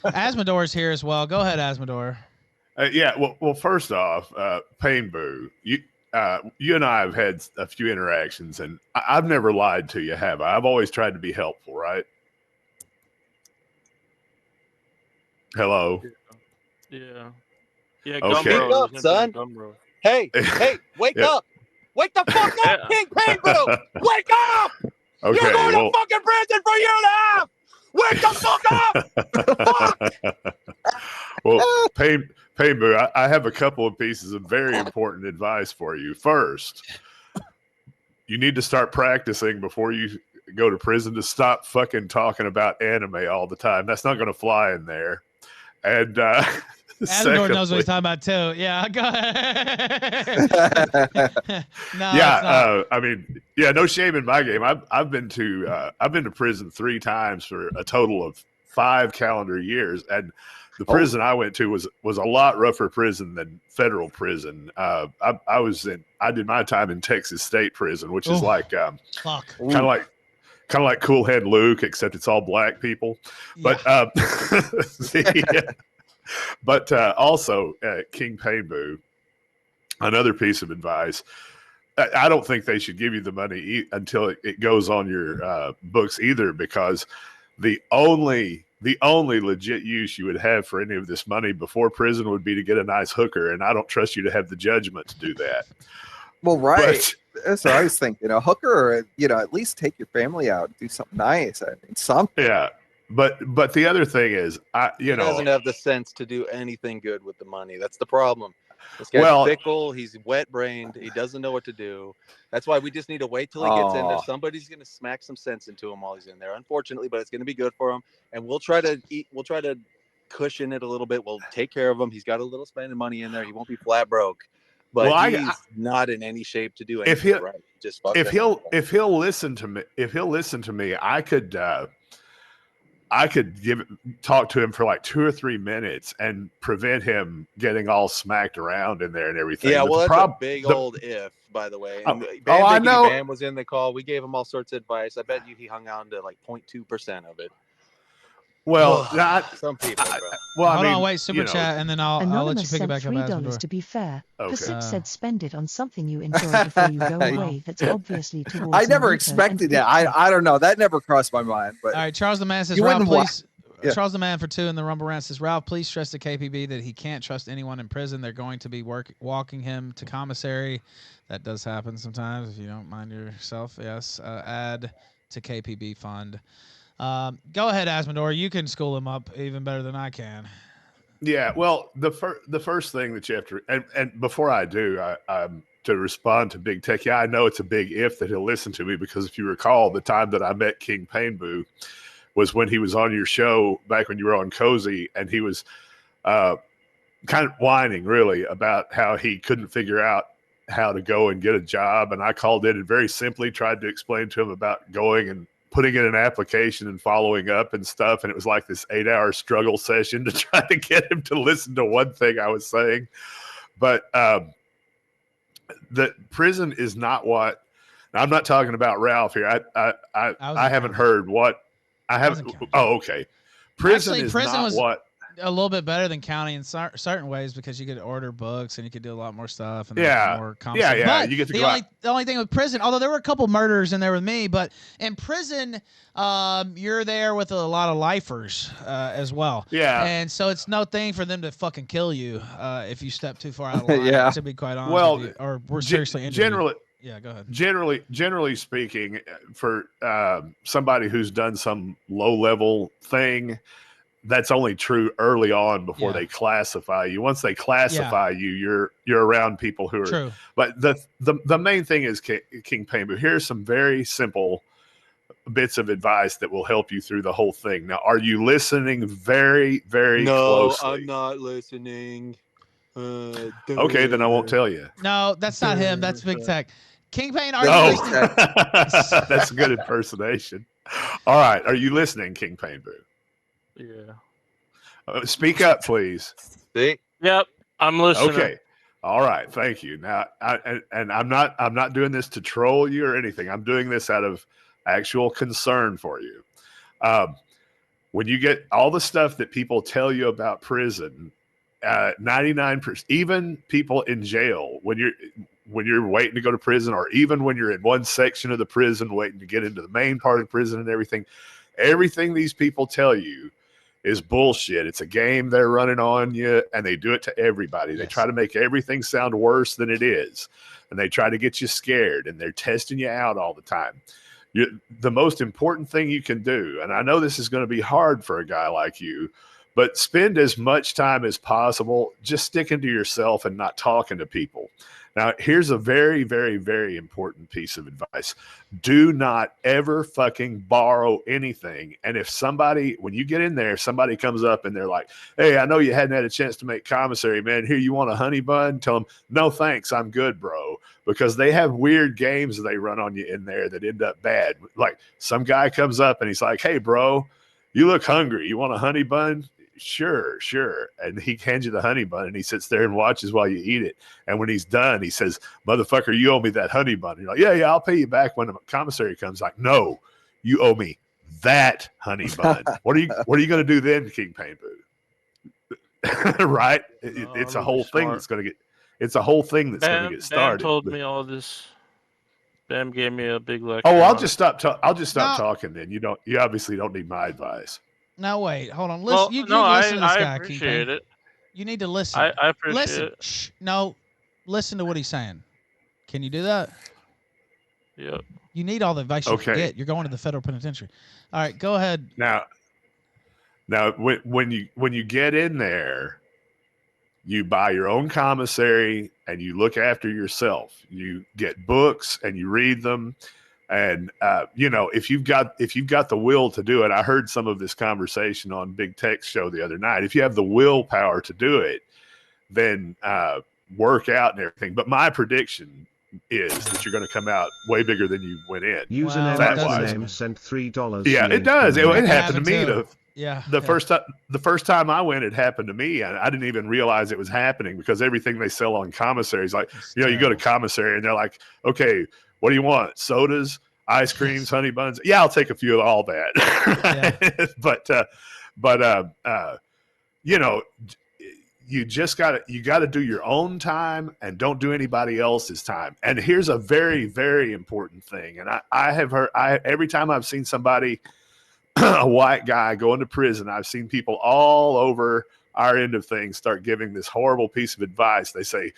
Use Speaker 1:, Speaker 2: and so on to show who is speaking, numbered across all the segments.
Speaker 1: Azmador's here as well. Go ahead, Azmador.
Speaker 2: Yeah. Well, first off, Pain Boo, you and I have had a few interactions, and I've never lied to you, have I? I've always tried to be helpful, right? Hello.
Speaker 3: Yeah.
Speaker 2: Okay.
Speaker 3: Gumroad.
Speaker 4: Wake up, son. Hey, wake up. Wake the fuck up, King Pain Boo. Wake up.
Speaker 2: Okay.
Speaker 4: You're going to fucking prison for a year and a half. Wake the fuck up.
Speaker 2: Well, Pain Boo, I have a couple of pieces of very important advice for you. First, you need to start practicing before you go to prison to stop fucking talking about anime all the time. That's not going to fly in there. And
Speaker 1: Azmador knows what he's talking about too. Yeah, go ahead. No,
Speaker 2: yeah, I mean, yeah, no shame in my game. I've been to prison 3 times for a total of 5 calendar years, and the prison I went to was a lot rougher prison than federal prison. I did my time in Texas State Prison, which is like kind of like Cool Head Luke, except it's all black people. But but also King Pain Boo, another piece of advice. I don't think they should give you the money until it goes on your books either, because the only legit use you would have for any of this money before prison would be to get a nice hooker, and I don't trust you to have the judgment to do that.
Speaker 4: Well, right. That's what I was thinking. A hooker, or at least take your family out, do something nice. I mean, something.
Speaker 2: Yeah. But the other thing is, he
Speaker 5: doesn't have the sense to do anything good with the money. That's the problem. This guy's fickle. He's wet-brained. He doesn't know what to do. That's why we just need to wait till he gets in there. Somebody's going to smack some sense into him while he's in there, unfortunately, but it's going to be good for him. And we'll try to cushion it a little bit. We'll take care of him. He's got a little spending money in there. He won't be flat broke. But he's not in any shape to do anything right. Just if
Speaker 2: he'll listen to me, I could talk to him for like 2 or 3 minutes and prevent him getting all smacked around in there and everything.
Speaker 5: Yeah, well, that's a big old if, by the way. And
Speaker 2: I know.
Speaker 5: Bam was in the call. We gave him all sorts of advice. I bet you he hung on to like 0.2% of it.
Speaker 2: Well,
Speaker 5: some people.
Speaker 2: Well,
Speaker 1: hold on, wait, super chat, and then I'll let you pick it back up.
Speaker 6: $3 to be fair.
Speaker 2: Okay.
Speaker 6: Pasip said spend it on something you enjoy before you go away. That's obviously towards.
Speaker 4: I never expected that. I don't know. That never crossed my mind. But
Speaker 1: all right, Charles the Man says, Ralph, please. Charles the Man for 2 in the Rumble Rant says, Ralph, please stress to KPB that he can't trust anyone in prison. They're going to be walking him to commissary. That does happen sometimes if you don't mind yourself. Yes. Add to KPB fund. Go ahead, Azmador. You can school him up even better than I can.
Speaker 2: Yeah, well, the first thing that you have to, and before I do, to respond to Big Tech, I know it's a big if that he'll listen to me, because if you recall, the time that I met King Pain Boo was when he was on your show back when you were on Cozy, and he was kind of whining really about how he couldn't figure out how to go and get a job, and I called in and very simply tried to explain to him about going and putting in an application and following up and stuff. And it was like this 8-hour struggle session to try to get him to listen to one thing I was saying. But the prison is not what, now I'm not talking about Ralph here. I haven't heard what I haven't. Oh, okay. Prison is not what.
Speaker 1: A little bit better than county in certain ways, because you could order books and you could do a lot more stuff. And more
Speaker 2: yeah.
Speaker 1: But
Speaker 2: you get to
Speaker 1: the only thing with prison, although there were a couple murders in there with me, but in prison, you're there with a lot of lifers as well.
Speaker 2: Yeah.
Speaker 1: And so it's no thing for them to fucking kill you if you step too far out of line.
Speaker 4: Yeah.
Speaker 1: To be quite honest with you, or we're seriously injured.
Speaker 2: Generally.
Speaker 1: Yeah, go ahead.
Speaker 2: Generally speaking, for somebody who's done some low-level thing, that's only true early on before they classify you. Once they classify you, you're around people who are
Speaker 1: true.
Speaker 2: But the main thing is King Pain Boo. Here's some very simple bits of advice that will help you through the whole thing. Now, are you listening very, very closely?
Speaker 5: No, I'm not listening.
Speaker 2: Okay, then I won't tell you.
Speaker 1: No, that's not him. That's Big Tech. Kingpin, are you
Speaker 2: No,
Speaker 1: listening?
Speaker 2: that's a good impersonation. All right, are you listening, Kingpin Boo?
Speaker 3: Yeah.
Speaker 2: Speak up, please.
Speaker 5: See?
Speaker 3: Yep, I'm listening.
Speaker 2: Okay. All right, thank you. Now, I'm not doing this to troll you or anything. I'm doing this out of actual concern for you. When you get all the stuff that people tell you about prison, 99%, even people in jail, when you're waiting to go to prison, or even when you're in one section of the prison waiting to get into the main part of the prison and everything these people tell you is bullshit. It's a game they're running on you, and they do it to everybody. They try to make everything sound worse than it is, and they try to get you scared, and they're testing you out all the time. The most important thing you can do, and I know this is going to be hard for a guy like you, but spend as much time as possible just sticking to yourself and not talking to people. Now, here's a very, very, very important piece of advice. Do not ever fucking borrow anything. And if somebody, when you get in there, somebody comes up and they're like, hey, I know you hadn't had a chance to make commissary, man. Here, you want a honey bun? Tell them, no, thanks. I'm good, bro. Because they have weird games they run on you in there that end up bad. Like some guy comes up and he's like, hey, bro, you look hungry. You want a honey bun? Sure. And he hands you the honey bun and he sits there and watches while you eat it. And when he's done, he says, motherfucker, you owe me that honey bun. And you're like, yeah, I'll pay you back when the commissary comes. Like, no, you owe me that honey bun. What are you going to do then, Kingpin Boo? Right? It's a whole thing that's going to get, it's a whole thing that's going to get started.
Speaker 3: Bam told me all this. Bam gave me a big lecture.
Speaker 2: Oh, I'll just stop talking then. You obviously don't need my advice.
Speaker 1: No, wait, hold on. Listen, you listen to this guy, appreciate it. You need to listen.
Speaker 3: I appreciate it.
Speaker 1: Shh, no, listen to what he's saying. Can you do that?
Speaker 3: Yep.
Speaker 1: You need all the advice you can get. You're going to the federal penitentiary. All right, go ahead.
Speaker 2: Now, when you get in there, you buy your own commissary and you look after yourself. You get books and you read them. And, if you've got the will to do it, I heard some of this conversation on Big Tech's show the other night. If you have the willpower to do it, then work out and everything. But my prediction is that you're going to come out way bigger than you went in.
Speaker 7: Username sent $3.
Speaker 2: Yeah, it does. It happened to me.
Speaker 1: The
Speaker 2: first time I went, it happened to me, and I didn't even realize it was happening because everything they sell on commissaries, like you go to commissary and they're like, okay, what do you want? Sodas, ice creams, honey buns? Yeah, I'll take a few of all that. But you just got to do your own time and don't do anybody else's time. And here's a very, very important thing. And I have heard every time I've seen somebody, a white guy go into prison, I've seen people all over our end of things start giving this horrible piece of advice. They say,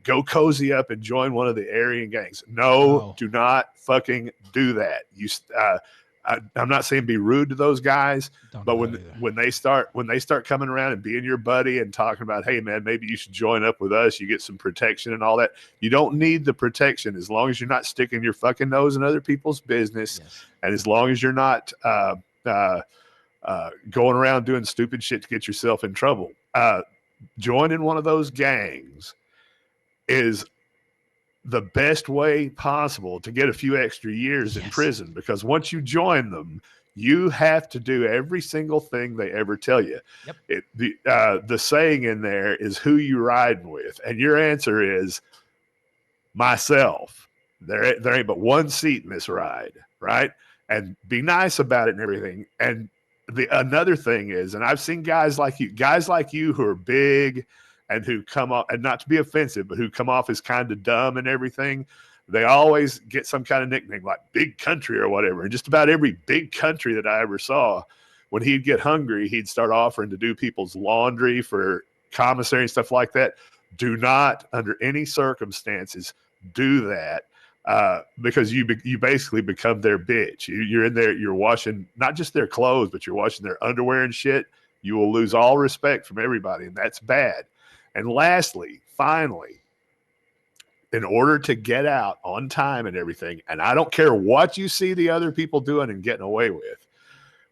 Speaker 2: go cozy up and join one of the Aryan gangs. No, do not fucking do that. I'm not saying be rude to those guys, but when they start coming around and being your buddy and talking about, hey man, maybe you should join up with us, you get some protection and all that. You don't need the protection as long as you're not sticking your fucking nose in other people's business, and as long as you're not going around doing stupid shit to get yourself in trouble. Joining one of those gangs is the best way possible to get a few extra years in prison, because once you join them, you have to do every single thing they ever tell you. Yep. The saying in there is, who you riding with? And your answer is myself. There ain't but one seat in this ride, right? And be nice about it and everything. And another thing is, and I've seen guys like you who are big and who come off, and not to be offensive, but who come off as kind of dumb and everything. They always get some kind of nickname like Big Country or whatever. And just about every big country that I ever saw, when he'd get hungry, he'd start offering to do people's laundry for commissary and stuff like that. Do not, under any circumstances, do that. Because you basically become their bitch. You're in there, you're washing not just their clothes, but you're washing their underwear and shit. You will lose all respect from everybody, and that's bad. And lastly, finally, in order to get out on time and everything, and I don't care what you see the other people doing and getting away with,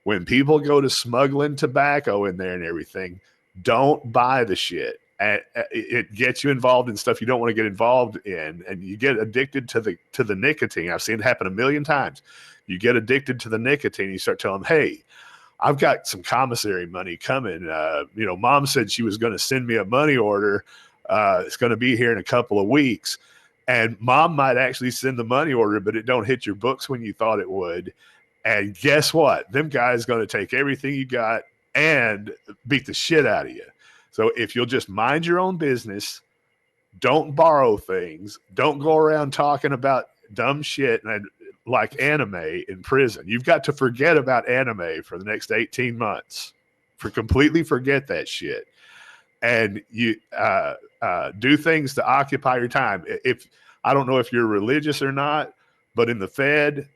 Speaker 2: when people go to smuggling tobacco in there and everything, don't buy the shit. And it gets you involved in stuff you don't want to get involved in, and you get addicted to the nicotine. I've seen it happen a million times. You get addicted to the nicotine. You start telling them, "Hey, I've got some commissary money coming. Mom said she was going to send me a money order. It's going to be here in a couple of weeks." And mom might actually send the money order, but it don't hit your books when you thought it would. And guess what? Them guys going to take everything you got and beat the shit out of you. So if you'll just mind your own business, don't borrow things, don't go around talking about dumb shit and like anime in prison. You've got to forget about anime for the next 18 months. Completely forget that shit. And you do things to occupy your time. I don't know if you're religious or not, but in the Fed,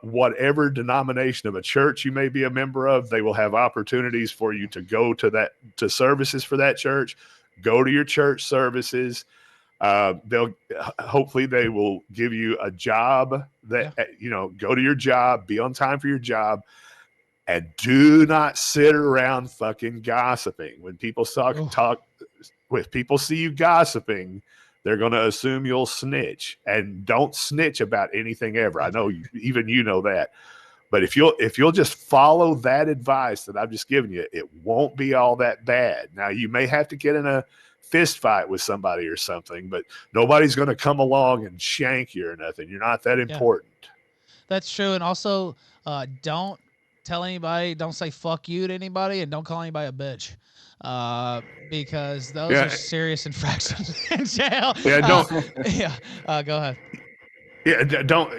Speaker 2: whatever denomination of a church you may be a member of, they will have opportunities for you to go to services for that church. Go to your church services. Hopefully they will give you a job that, go to your job, be on time for your job, and do not sit around fucking gossiping. When people if people see you gossiping, they're going to assume you'll snitch, and don't snitch about anything ever. I know even you know that, but if you'll just follow that advice that I've just given you, it won't be all that bad. Now you may have to get in a fist fight with somebody or something, but nobody's going to come along and shank you or nothing. You're not that important.
Speaker 1: That's true. And also, don't tell anybody, don't say fuck you to anybody, and don't call anybody a bitch. Because those are serious infractions in jail.
Speaker 2: Yeah, don't.
Speaker 1: Go ahead.
Speaker 2: Yeah, don't.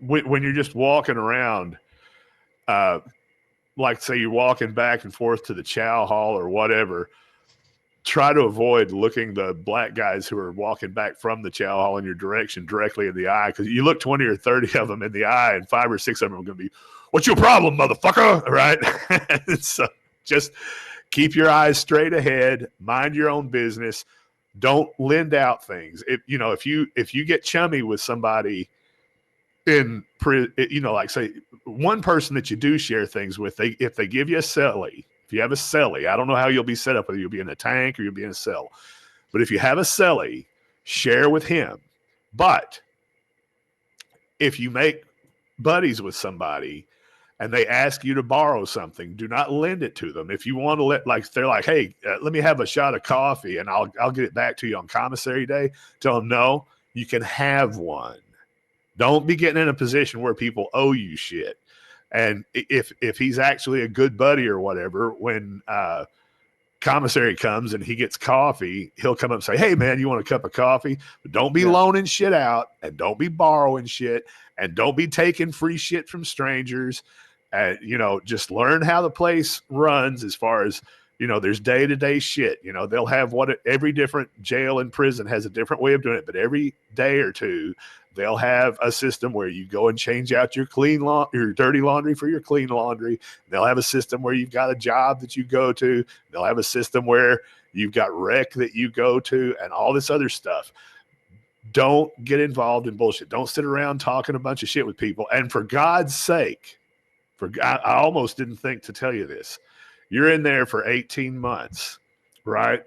Speaker 2: When you're just walking around, like say you're walking back and forth to the chow hall or whatever, try to avoid looking the black guys who are walking back from the chow hall in your direction directly in the eye, because you look 20 or 30 of them in the eye, and 5 or 6 of them are going to be, "What's your problem, motherfucker?" Right? So just keep your eyes straight ahead. Mind your own business. Don't lend out things. If you get chummy with somebody in like say one person that you do share things with, if they give you a cellie, if you have a cellie, I don't know how you'll be set up, whether you'll be in a tank or you'll be in a cell, but if you have a cellie, share with him. But if you make buddies with somebody and they ask you to borrow something, do not lend it to them. If you want to they're like, "Hey, let me have a shot of coffee and I'll get it back to you on commissary day," tell them, "No, you can have one." Don't be getting in a position where people owe you shit. And if he's actually a good buddy or whatever, when commissary comes and he gets coffee, he'll come up and say, "Hey man, you want a cup of coffee?" But don't be loaning shit out, and don't be borrowing shit, and don't be taking free shit from strangers. Just learn how the place runs as far as, there's day-to-day shit. They'll have every different jail and prison has a different way of doing it, but every day or two, they'll have a system where you go and change out your your dirty laundry for your clean laundry. They'll have a system where you've got a job that you go to. They'll have a system where you've got rec that you go to and all this other stuff. Don't get involved in bullshit. Don't sit around talking a bunch of shit with people. And for God's sake, I almost didn't think to tell you this. You're in there for 18 months, right?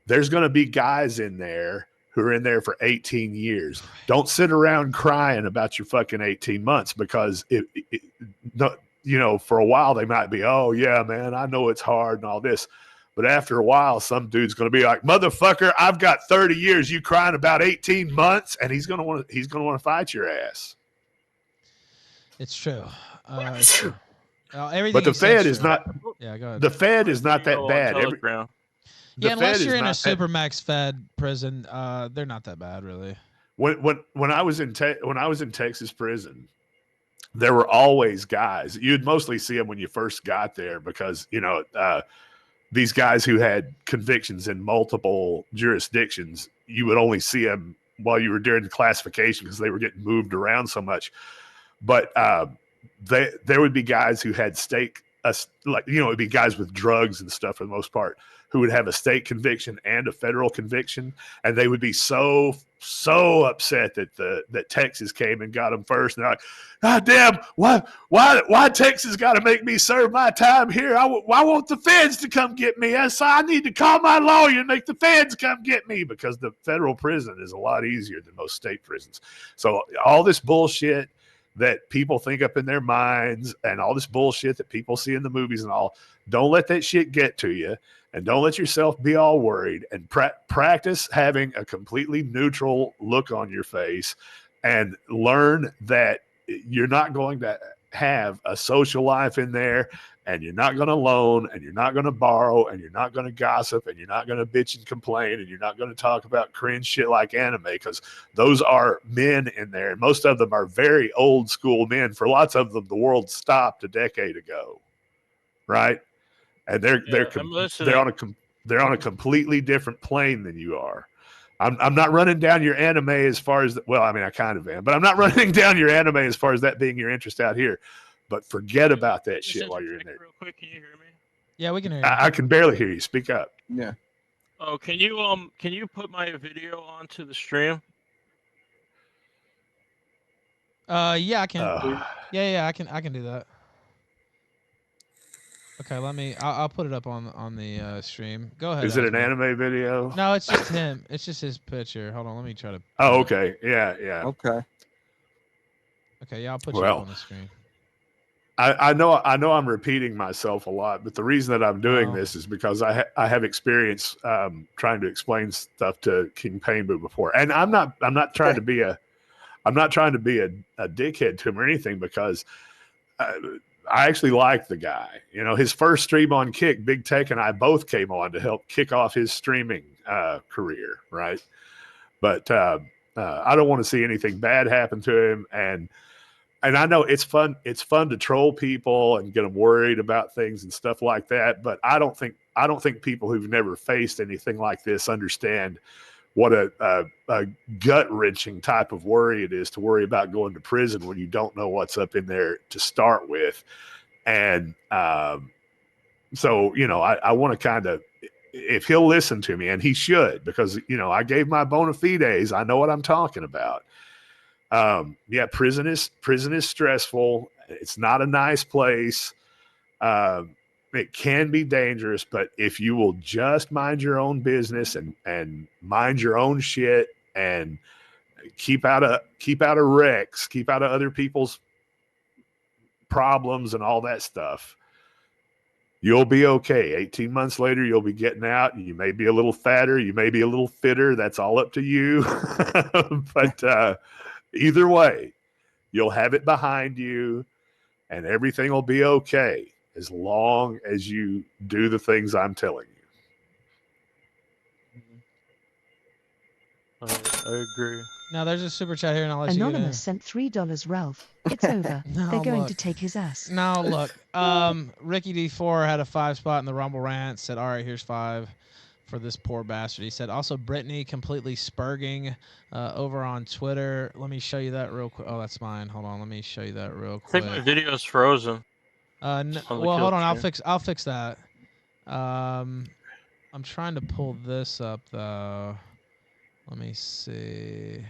Speaker 2: There's going to be guys in there who are in there for 18 years. Don't sit around crying about your fucking 18 months, because for a while they might be, "Oh yeah, man, I know it's hard and all this." But after a while, some dude's going to be like, "Motherfucker, I've got 30 years. You crying about 18 months?" And he's going to want to fight your ass.
Speaker 1: It's true. It's true.
Speaker 2: But the Fed is not.
Speaker 1: Yeah, go ahead.
Speaker 2: The Fed is not that bad.
Speaker 1: Unless you're in a Supermax Fed prison, they're not that bad, really.
Speaker 2: When I was in Texas prison, there were always guys. You'd mostly see them when you first got there, because these guys who had convictions in multiple jurisdictions, you would only see them while you were during the classification, because they were getting moved around so much. But there would be guys who had it'd be guys with drugs and stuff for the most part, who who would have a state conviction and a federal conviction, and they would be so upset that Texas came and got them first. And they're like, "God damn, why Texas got to make me serve my time here? Why won't the feds to come get me? So I need to call my lawyer and make the feds come get me, because the federal prison is a lot easier than most state prisons." So all this bullshit that people think up in their minds and all this bullshit that people see in the movies and all, don't let that shit get to you, and don't let yourself be all worried, and practice having a completely neutral look on your face, and learn that you're not going to have a social life in there, and you're not going to loan, and you're not going to borrow, and you're not going to gossip, and you're not going to bitch and complain, and you're not going to talk about cringe shit like anime, because those are men in there. And most of them are very old school men. For lots of them, the world stopped a decade ago, right? And they're on a completely different plane than you are. I'm not running down your anime as far as well. I mean, I kind of am, but I'm not running down your anime as far as that being your interest out here. But forget about that shit while you're in there.
Speaker 3: Real quick, can you hear me?
Speaker 1: Yeah, we can hear you.
Speaker 2: I can barely hear you. Speak up.
Speaker 4: Yeah.
Speaker 3: Oh, can you put my video onto the stream?
Speaker 1: Yeah, I can. Yeah, I can do that. Okay, I'll put it up on the stream. Go ahead.
Speaker 2: Is it an anime video?
Speaker 1: No, it's just him. It's just his picture. Hold on, let me try to.
Speaker 2: Oh, okay. Yeah.
Speaker 4: Okay.
Speaker 1: Okay, yeah, I'll put you up on the screen.
Speaker 2: I know I'm repeating myself a lot, but the reason that I'm doing this is because I have experience trying to explain stuff to King Painbu before, and I'm not trying to be a dickhead to him or anything, because I actually like the guy. You know, his first stream on Kick, Big Tech and I both came on to help kick off his streaming career, right? But I don't want to see anything bad happen to him, and I know it's fun to troll people and get them worried about things and stuff like that. But I don't think people who've never faced anything like this understand what a gut-wrenching type of worry it is to worry about going to prison when you don't know what's up in there to start with. And so, you know, I want to kind of, if he'll listen to me, and he should, because, you know, I gave my bona fides. I know what I'm talking about. Yeah, prison is stressful. It's not a nice place. It can be dangerous, but if you will just mind your own business and mind your own shit and keep out of wrecks, keep out of other people's problems and all that stuff, you'll be okay. 18 months later, you'll be getting out, and you may be a little fatter, you may be a little fitter. That's all up to you. But either way, you'll have it behind you, and everything will be okay, as long as you do the things I'm telling you.
Speaker 3: I agree.
Speaker 1: Now, there's a super chat here, and I'll let
Speaker 6: Anonymous sent $3. Ralph, it's over. They're going to take his ass.
Speaker 1: No, look. Ricky D4 had a 5 spot in the Rumble rant. Said, "All right, here's 5 for this poor bastard." He said, "Also, Brittany completely spurging over on Twitter." Let me show you that real quick. Oh, that's mine. Hold on. Let me show you that real quick.
Speaker 3: I think my video's frozen.
Speaker 1: Well, hold on. I'll fix that. I'm trying to pull this up though. Let me see.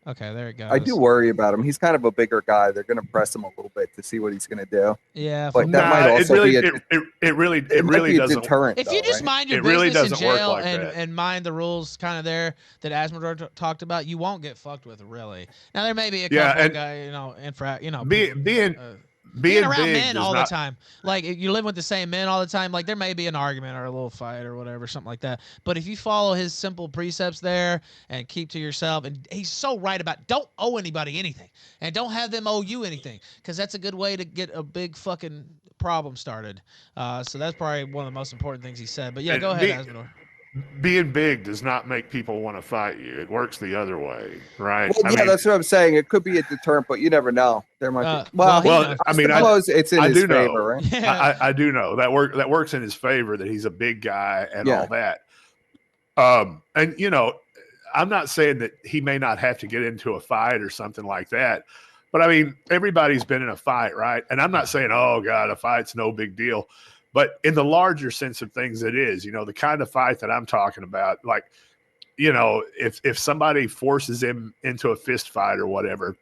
Speaker 1: Okay, there it goes.
Speaker 4: I do worry about him. He's kind of a bigger guy. They're going to press him a little bit to see what he's going to do.
Speaker 1: Yeah,
Speaker 4: but that might also be
Speaker 2: it really doesn't.
Speaker 4: Deterrent.
Speaker 1: If you just mind your business in jail and mind the rules kind of there that Azmador talked about, you won't get fucked with, really. Now there may be a couple of guys, being around men all the time, like you live with the same men all the time, like there may be an argument or a little fight or whatever, something like that. But if you follow his simple precepts there and keep to yourself, and he's so right about don't owe anybody anything and don't have them owe you anything, because that's a good way to get a big fucking problem started. So that's probably one of the most important things he said. But yeah, go ahead, Azmador.
Speaker 2: Being big does not make people want to fight you. It works the other way, right?
Speaker 4: Well, that's what I'm saying. It could be a deterrent, but you never know. There might be. It's in his favor, right?
Speaker 2: Yeah. I do know that works in his favor, that he's a big guy and all that. And you know, I'm not saying that he may not have to get into a fight or something like that, but I mean, everybody's been in a fight, right? And I'm not saying, oh God, a fight's no big deal. But in the larger sense of things, it is, the kind of fight that I'm talking about. Like, if somebody forces him into a fist fight or whatever,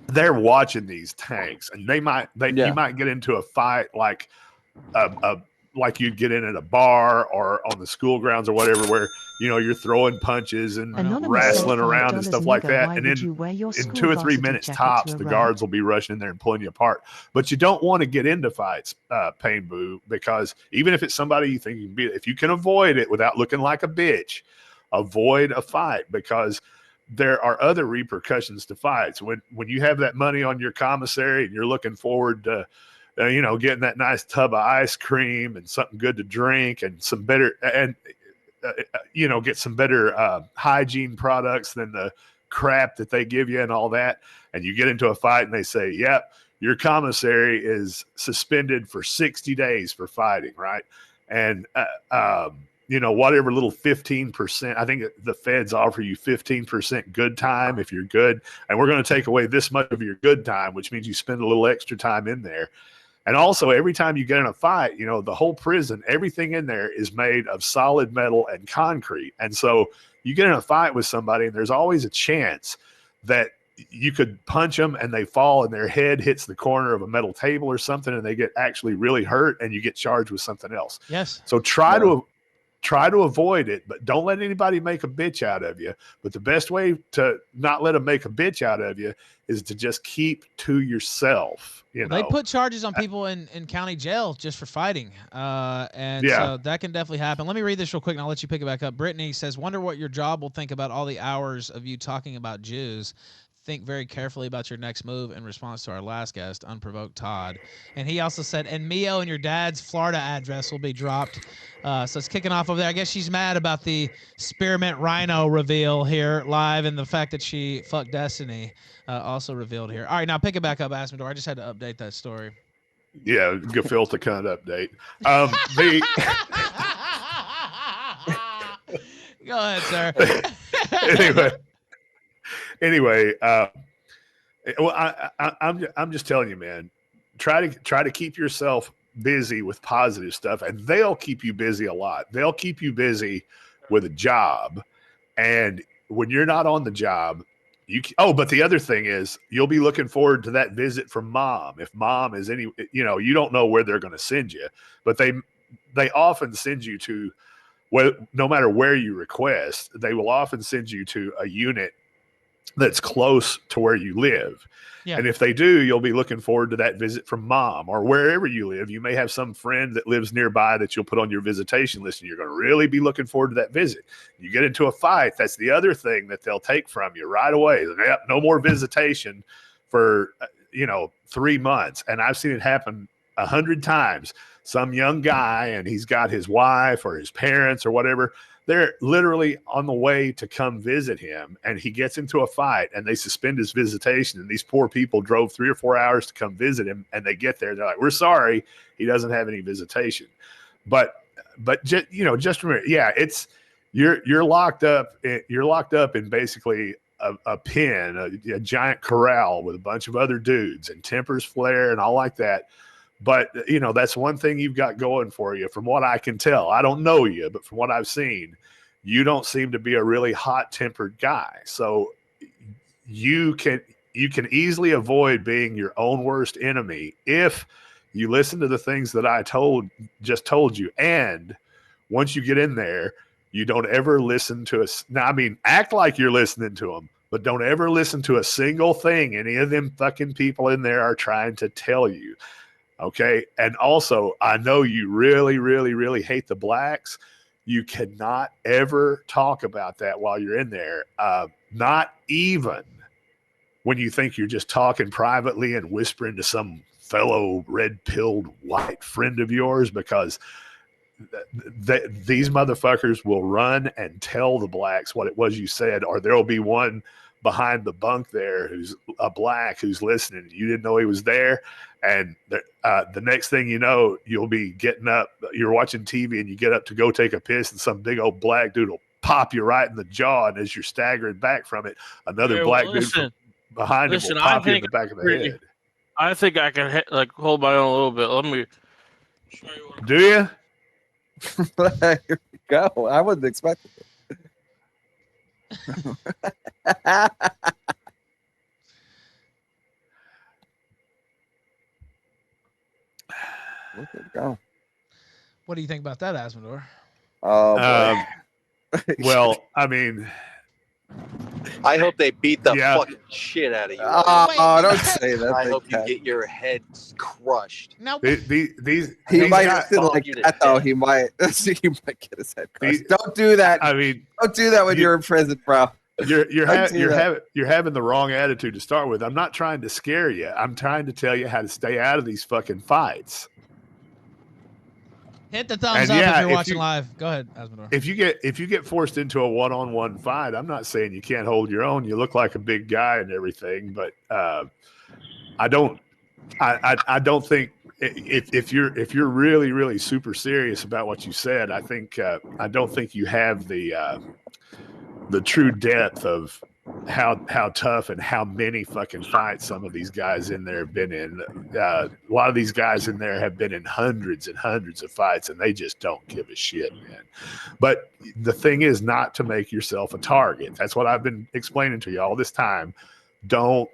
Speaker 2: they're watching these tanks, and you might get into a fight like like you'd get in at a bar or on the school grounds or whatever, where you're throwing punches and wrestling around and stuff like that, and then in 2 or 3 minutes tops, the guards will be rushing in there and pulling you apart. But you don't want to get into fights, Pain Boo, because even if it's somebody you think you can beat, if you can avoid it without looking like a bitch, avoid a fight, because there are other repercussions to fights. When you have that money on your commissary and you're looking forward to getting that nice tub of ice cream and something good to drink and some better get some better hygiene products than the crap that they give you and all that, and you get into a fight and they say, yep, your commissary is suspended for 60 days for fighting, right? And whatever little 15%, I think the feds offer you 15% good time if you're good, and we're going to take away this much of your good time, which means you spend a little extra time in there. And also, every time you get in a fight, the whole prison, everything in there is made of solid metal and concrete. And so you get in a fight with somebody, and there's always a chance that you could punch them and they fall and their head hits the corner of a metal table or something, and they get actually really hurt, and you get charged with something else.
Speaker 1: Yes.
Speaker 2: So try to avoid it, but don't let anybody make a bitch out of you. But the best way to not let them make a bitch out of you is to just keep to yourself.
Speaker 1: They put charges on people in county jail just for fighting. So that can definitely happen. Let me read this real quick and I'll let you pick it back up. Brittany says, wonder what your job will think about all the hours of you talking about Jews. Think very carefully about your next move in response to our last guest, Unprovoked Todd. And he also said, and Mio and your dad's Florida address will be dropped. So it's kicking off over there. I guess she's mad about the Spearmint Rhino reveal here live, and the fact that she fucked Destiny also revealed here. All right, now pick it back up, Azmador. I just had to update that story.
Speaker 2: Yeah, gefilte cunt update.
Speaker 1: Go ahead, sir.
Speaker 2: Anyway, I'm just telling you, man, try to keep yourself busy with positive stuff, and they'll keep you busy a lot. They'll keep you busy with a job, and when you're not on the job, but the other thing is you'll be looking forward to that visit from mom. If mom is you don't know where they're going to send you, but they often send you to, well, no matter where you request, they will often send you to a unit that's close to where you live. Yeah. And if they do, you'll be looking forward to that visit from mom, or wherever you live. You may have some friend that lives nearby that you'll put on your visitation list, and you're going to really be looking forward to that visit. You get into a fight, that's the other thing that they'll take from you right away. Yep, no more visitation for 3 months. And I've seen it happen 100 times. Some young guy, and he's got his wife or his parents or whatever, they're literally on the way to come visit him, and he gets into a fight, and they suspend his visitation. And these poor people drove 3 or 4 hours to come visit him, and they get there, they're like, "We're sorry, he doesn't have any visitation." But just remember, yeah, it's you're locked up. You're locked up in basically a pen, a giant corral with a bunch of other dudes, and tempers flare and all like that. But, that's one thing you've got going for you. From what I can tell, I don't know you, but from what I've seen, you don't seem to be a really hot-tempered guy. So you can easily avoid being your own worst enemy if you listen to the things that I just told you. And once you get in there, you don't ever listen to us. Now, I mean, act like you're listening to them, but don't ever listen to a single thing any of them fucking people in there are trying to tell you. Okay. And also, I know you really, really, really hate the blacks. You cannot ever talk about that while you're in there. Not even when you think you're just talking privately and whispering to some fellow red-pilled white friend of yours, because these motherfuckers will run and tell the blacks what it was you said, or there'll be one behind the bunk there who's a black who's listening. You didn't know he was there. And the next thing you know, you'll be getting up, you're watching TV, and you get up to go take a piss, and some big old black dude will pop you right in the jaw. And as you're staggering back from it, another black dude from behind him will pop you in the back of the head.
Speaker 3: I think I can hold my own a little bit.
Speaker 2: Do you?
Speaker 4: Here we go. I wouldn't expect it. Look at it go.
Speaker 1: What do you think about that, Azmador?
Speaker 4: Oh boy.
Speaker 2: Well, I mean,
Speaker 5: I hope they beat the fucking shit out of you.
Speaker 4: Oh, don't say that.
Speaker 5: I hope you get your head crushed.
Speaker 1: No.
Speaker 2: He
Speaker 4: might
Speaker 2: got,
Speaker 4: like that though. He might get his head crushed. Don't do that.
Speaker 2: I mean,
Speaker 4: don't do that when you're in prison, bro.
Speaker 2: You're having the wrong attitude to start with. I'm not trying to scare you. I'm trying to tell you how to stay out of these fucking fights.
Speaker 1: Hit the thumbs up if you're watching live. Go ahead, Azmador.
Speaker 2: If you get forced into a one-on-one fight, I'm not saying you can't hold your own. You look like a big guy and everything, but I don't think if you're really, really super serious about what you said, I don't think you have the true depth of how tough and how many fucking fights some of these guys in there have been in. A lot of these guys in there have been in hundreds and hundreds of fights, and they just don't give a shit, man. But the thing is not to make yourself a target. That's what I've been explaining to you all this time. Don't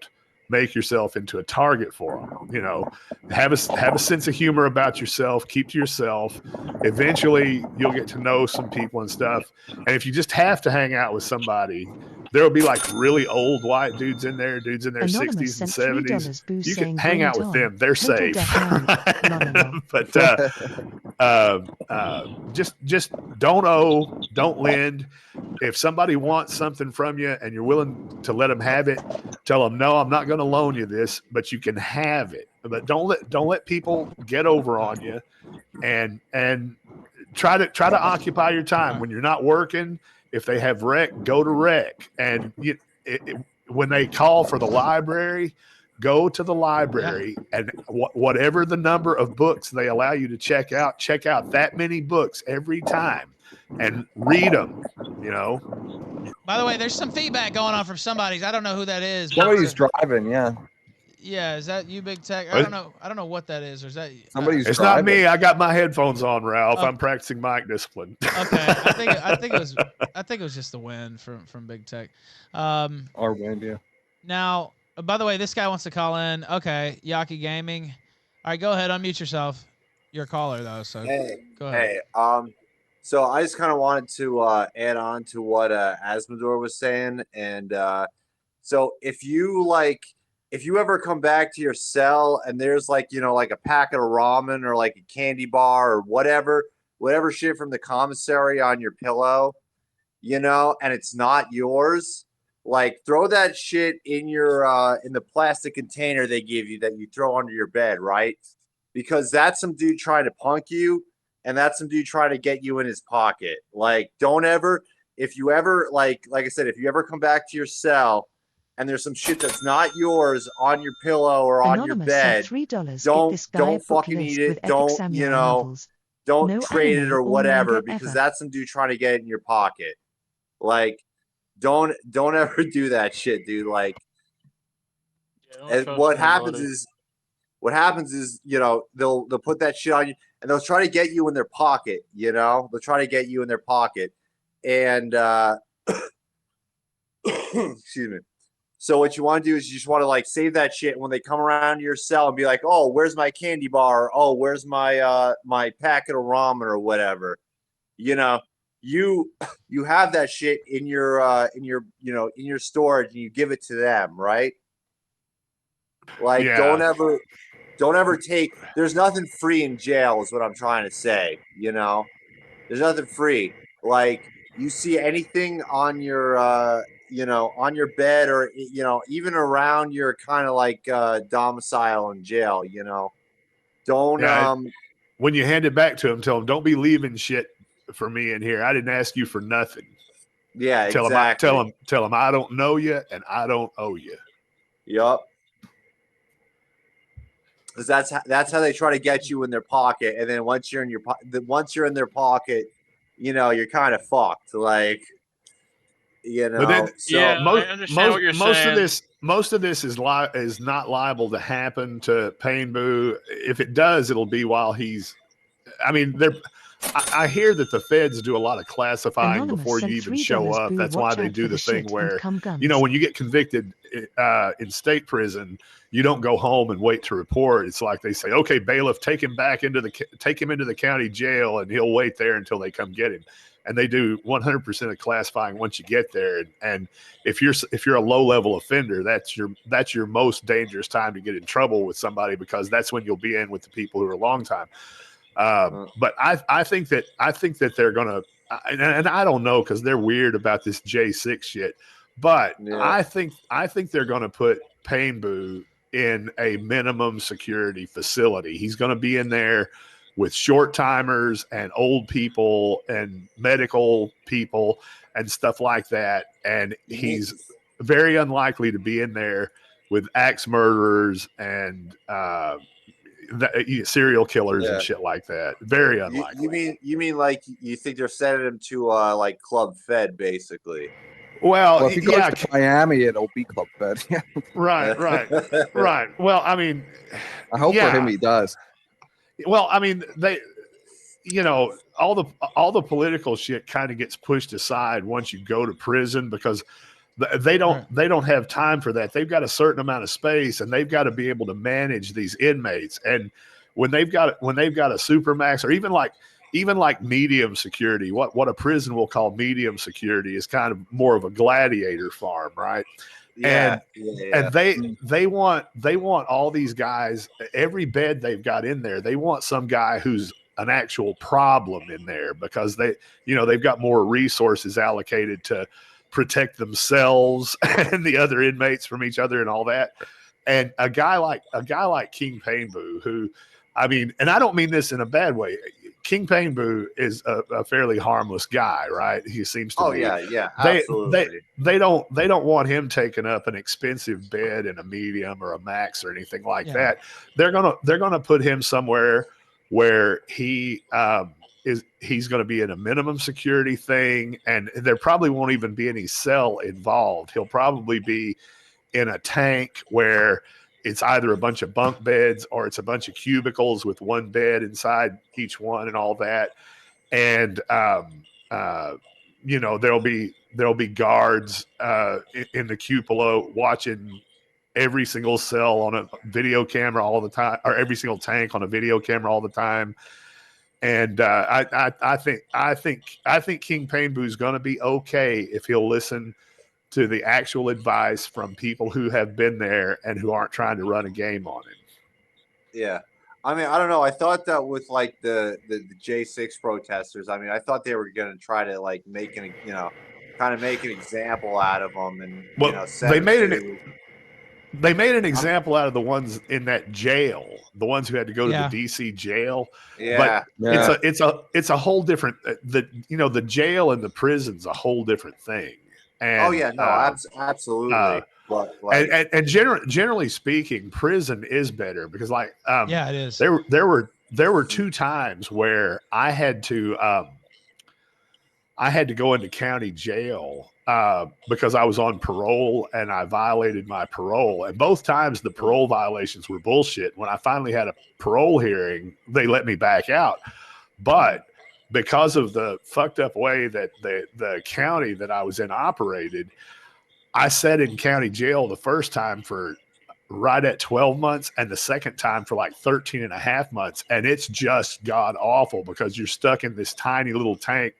Speaker 2: make yourself into a target for them. You know, have a sense of humor about yourself. Keep to yourself. Eventually, you'll get to know some people and stuff. And if you just have to hang out with somebody, there'll be like really old white dudes in there, Anonymous 60s and 70s. You can hang out with them. They're safe. But just don't owe, don't lend. If somebody wants something from you and you're willing to let them have it, tell them, no, I'm not going to loan you this, but you can have it. But don't let people get over on you, and try to occupy your time when you're not working. If they have rec, go to rec. And when they call for the library, go to the library, and whatever the number of books they allow you to check out that many books every time and read them, you know.
Speaker 1: By the way, there's some feedback going on from somebody. I don't know who that is.
Speaker 4: Somebody's driving, yeah.
Speaker 1: Yeah, is that you, Big Tech? I don't know what that is. Or is that
Speaker 4: somebody's
Speaker 2: It's
Speaker 4: driving.
Speaker 2: not me. I got my headphones on, Ralph. I'm practicing mic discipline.
Speaker 1: Okay. I think it was just the wind from Big Tech.
Speaker 4: Or wind, yeah.
Speaker 1: Now, by the way, this guy wants to call in. Okay, Yaki Gaming. All right, go ahead, unmute yourself. You're a caller though, so go ahead.
Speaker 8: Hey, so I just kind of wanted to add on to what Azmador was saying, and so if you ever come back to your cell and there's like a packet of ramen or like a candy bar or whatever shit from the commissary on your pillow, and it's not yours, like throw that shit in your in the plastic container they give you that you throw under your bed, right? Because that's some dude trying to punk you, and that's some dude trying to get you in his pocket. Like, don't ever, if you ever like I said, if you ever come back to your cell and there's some shit that's not yours on your pillow or on your bed, don't fucking eat it. Don't trade it or whatever, because that's some dude trying to get it in your pocket. Like, don't ever do that shit, dude. Like, what happens is they'll put that shit on you and they'll try to get you in their pocket. They'll try to get you in their pocket, and excuse me. So what you want to do is you just want to like save that shit. When they come around to your cell and be like, "Oh, where's my candy bar? Oh, where's my my packet of ramen or whatever?" You have that shit in your storage, and you give it to them, right? Like, don't ever take. There's nothing free in jail, is what I'm trying to say. There's nothing free. Like, you see anything on your on your bed, or even around your kind of like domicile in jail, don't
Speaker 2: when you hand it back to them, tell them, don't be leaving shit for me in here. I didn't ask you for nothing.
Speaker 8: Yeah,
Speaker 2: tell
Speaker 8: exactly.
Speaker 2: Tell them I don't know you and I don't owe you.
Speaker 8: Yup. Because that's how they try to get you in their pocket, and then once you're in their pocket, you're kind of fucked. Like,
Speaker 2: But then,
Speaker 8: so
Speaker 3: I understand what you're saying.
Speaker 2: Most of this is not liable to happen to Pain Boo. If it does, it'll be while he's I mean, I hear that the feds do a lot of classifying
Speaker 6: Anonymous
Speaker 2: before you
Speaker 6: sent
Speaker 2: even
Speaker 6: $3
Speaker 2: show up.
Speaker 6: boo,
Speaker 2: That's why
Speaker 6: watch
Speaker 2: they
Speaker 6: out
Speaker 2: do
Speaker 6: for
Speaker 2: the
Speaker 6: the
Speaker 2: thing
Speaker 6: shit
Speaker 2: where,
Speaker 6: and cum guns.
Speaker 2: you know, when you get convicted in state prison, you don't go home and wait to report. It's like they say, okay, bailiff, take him into the county jail, and he'll wait there until they come get him. And they do 100% of classifying once you get there. And if you're a low level offender, that's your most dangerous time to get in trouble with somebody, because that's when you'll be in with the people who are a long time. But I think that they're gonna, and I don't know, because they're weird about this J6 shit. But I think they're gonna put Painboo in a minimum security facility. He's gonna be in there with short timers and old people and medical people and stuff like that. And he's very unlikely to be in there with axe murderers and serial killers and shit like that. Very unlikely.
Speaker 8: You mean like you think they're sending him to like Club Fed, basically?
Speaker 2: Well,
Speaker 4: if he goes to Miami, it'll be Club Fed.
Speaker 2: Right. Well, I mean,
Speaker 4: I hope for him he does.
Speaker 2: Well, I mean, all the political shit kind of gets pushed aside once you go to prison, because they don't have time for that. They've got a certain amount of space, and they've got to be able to manage these inmates. And when they've got a supermax, or even like medium security, what a prison will call medium security is kind of more of a gladiator farm, right? And they want all these guys, every bed they've got in there, they want some guy who's an actual problem in there, because they've got more resources allocated to protect themselves and the other inmates from each other and all that. And a guy like King Painboo, who, I mean, and I don't mean this in a bad way, King Painboo is a fairly harmless guy, right? He seems to be.
Speaker 8: Yeah, absolutely.
Speaker 2: They don't want him taking up an expensive bed in a medium or a max or anything like that. They're gonna put him somewhere where he's going to be in a minimum security thing, and there probably won't even be any cell involved. He'll probably be in a tank where it's either a bunch of bunk beds or it's a bunch of cubicles with one bed inside each one and all that. And there'll be guards in the cupola watching every single cell on a video camera all the time, or every single tank on a video camera all the time. And I think King Painboo is going to be okay if he'll listen to the actual advice from people who have been there and who aren't trying to run a game on him.
Speaker 8: Yeah. I mean, I don't know. I thought that with like the J6 protesters, I mean, I thought they were going to try to like make an example out of them. And,
Speaker 2: they made an example out of the ones in that jail, the ones who had to go to the DC jail.
Speaker 8: Yeah.
Speaker 2: But it's a whole different, the jail and the prison's a whole different thing. And,
Speaker 8: absolutely. But
Speaker 2: and generally speaking, prison is better, because
Speaker 1: it is.
Speaker 2: There were 2 times where I had to go into county jail because I was on parole and I violated my parole. And both times the parole violations were bullshit. When I finally had a parole hearing, they let me back out. But because of the fucked up way that the county that I was in operated, I sat in county jail the first time for right at 12 months and the second time for like 13 and a half months. And it's just god awful, because you're stuck in this tiny little tank.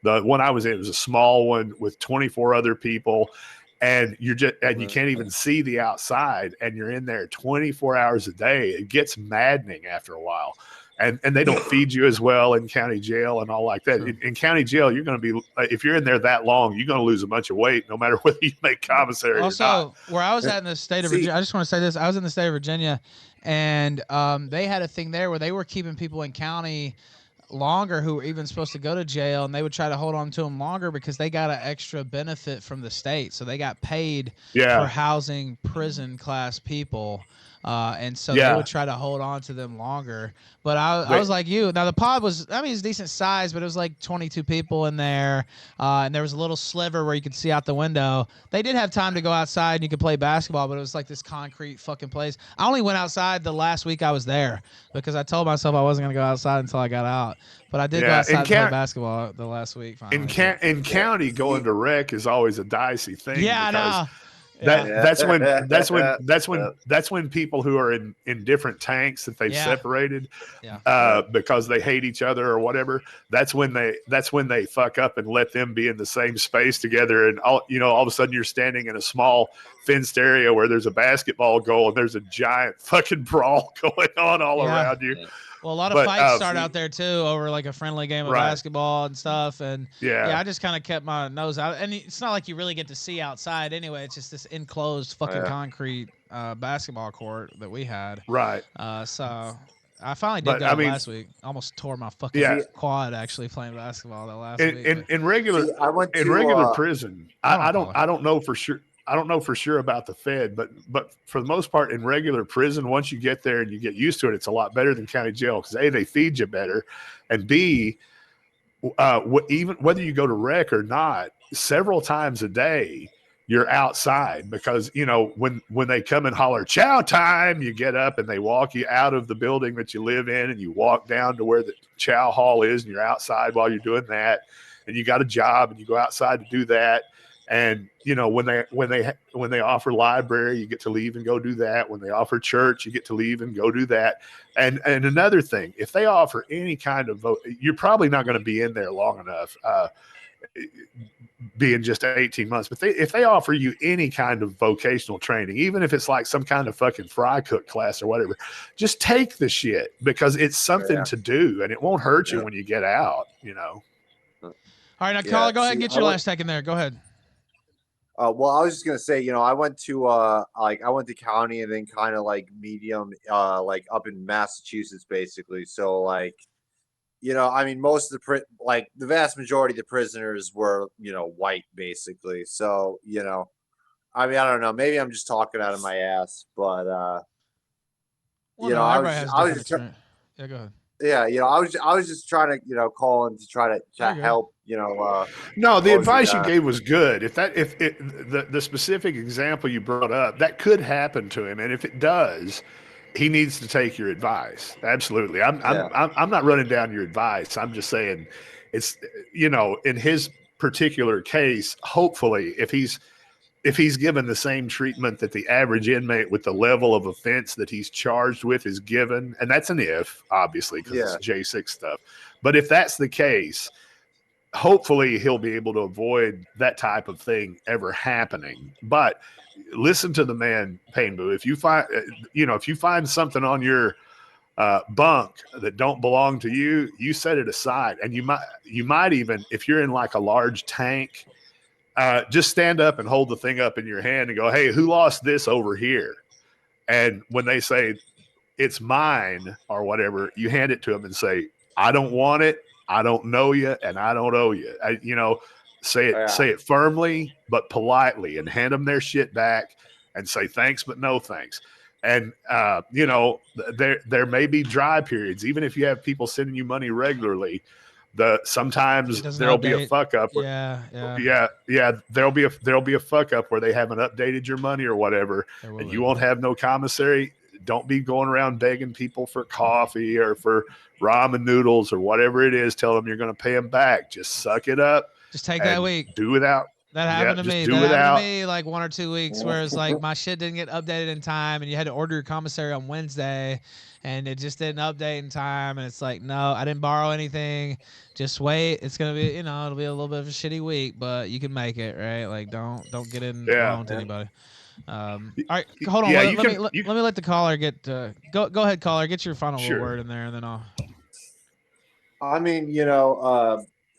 Speaker 2: The one I was in was a small one with 24 other people, and you can't even see the outside, and you're in there 24 hours a day. It gets maddening after a while. And they don't feed you as well in county jail and all like that. In county jail, you're going to be, if you're in there that long, you're going to lose a bunch of weight, no matter whether you make commissary or not.
Speaker 1: Also, where I was at in the state of Virginia, I just want to say this. I was in the state of Virginia, and they had a thing there where they were keeping people in county longer who were even supposed to go to jail, and they would try to hold on to them longer because they got an extra benefit from the state. So they got paid for housing prison class people. and so they would try to hold on to them longer. But I was like you. Now the pod was, I mean, it's decent size, but it was like 22 people in there, and there was a little sliver where you could see out the window. They did have time to go outside and you could play basketball, but it was like this concrete fucking place. I only went outside the last week I was there because I told myself I wasn't gonna go outside until I got out. But I did go outside and play basketball the last week. Finally.
Speaker 2: In county, going to rec is always a dicey thing.
Speaker 1: Yeah, I know.
Speaker 2: That's when people who are in different tanks that they've separated because they hate each other or whatever, that's when they fuck up and let them be in the same space together, and all of a sudden you're standing in a small fenced area where there's a basketball goal and there's a giant fucking brawl going on all around you.
Speaker 1: Well, a lot of fights start out there too over like a friendly game of basketball and stuff. And I just kind of kept my nose out. And it's not like you really get to see outside anyway. It's just this enclosed fucking concrete basketball court that we had.
Speaker 2: Right.
Speaker 1: So I finally did go last week. Almost tore my fucking quad actually playing basketball that last week.
Speaker 2: In regular prison, I don't know for sure. I don't know for sure about the Fed, but for the most part in regular prison, once you get there and you get used to it, it's a lot better than county jail because A, they feed you better, and B, even whether you go to rec or not, several times a day you're outside because when they come and holler chow time, you get up and they walk you out of the building that you live in and you walk down to where the chow hall is and you're outside while you're doing that, and you got a job and you go outside to do that. And when they offer library, you get to leave and go do that. When they offer church, you get to leave and go do that. And another thing, if they offer any kind of vote, you're probably not going to be in there long enough, being just 18 months. But if they offer you any kind of vocational training, even if it's like some kind of fucking fry cook class or whatever, just take the shit because it's something to do and it won't hurt you when you get out.
Speaker 1: All right, now caller, go ahead and get your last second there. Go ahead.
Speaker 8: Well, I was just gonna say, I went to county and then kind of like medium, like up in Massachusetts, basically. So most of the vast majority of the prisoners were, white, basically. So, I don't know. Maybe I'm just talking out of my ass, but I was just go ahead. Yeah, I was just trying to, call and to try to help,
Speaker 2: No, the advice you gave was good. If the specific example you brought up, that could happen to him, and if it does, he needs to take your advice. Absolutely. I'm not running down your advice. I'm just saying it's, in his particular case, hopefully if he's given the same treatment that the average inmate with the level of offense that he's charged with is given, and that's an if, obviously, because it's J6 stuff. But if that's the case, hopefully he'll be able to avoid that type of thing ever happening. But listen to the man, Pain Boo. If you find something on your bunk that don't belong to you, you set it aside. And you might even, if you're in like a large tank, just stand up and hold the thing up in your hand and go, hey, who lost this over here? And when they say it's mine or whatever, you hand it to them and say, I don't want it. I don't know you and I don't owe you. Say it firmly, but politely, and hand them their shit back and say, thanks, but no thanks. And, there may be dry periods, even if you have people sending you money regularly. Sometimes there'll be a fuck up. There'll be a fuck up where they haven't updated your money or whatever, and you won't have no commissary. Don't be going around begging people for coffee or for ramen noodles or whatever it is. Tell them you're going to pay them back. Just suck it up.
Speaker 1: Just take that week.
Speaker 2: Do without.
Speaker 1: That happened to me. That happened to me like 1 or 2 weeks where it's like my shit didn't get updated in time and you had to order your commissary on Wednesday and it just didn't update in time. And it's like, no, I didn't borrow anything. Just wait. It's going to be, it'll be a little bit of a shitty week, but you can make it, right? Like, don't get in loan to anybody. All right, hold on. Let me let the caller get go ahead, caller. Get your final word in there, and then I'll.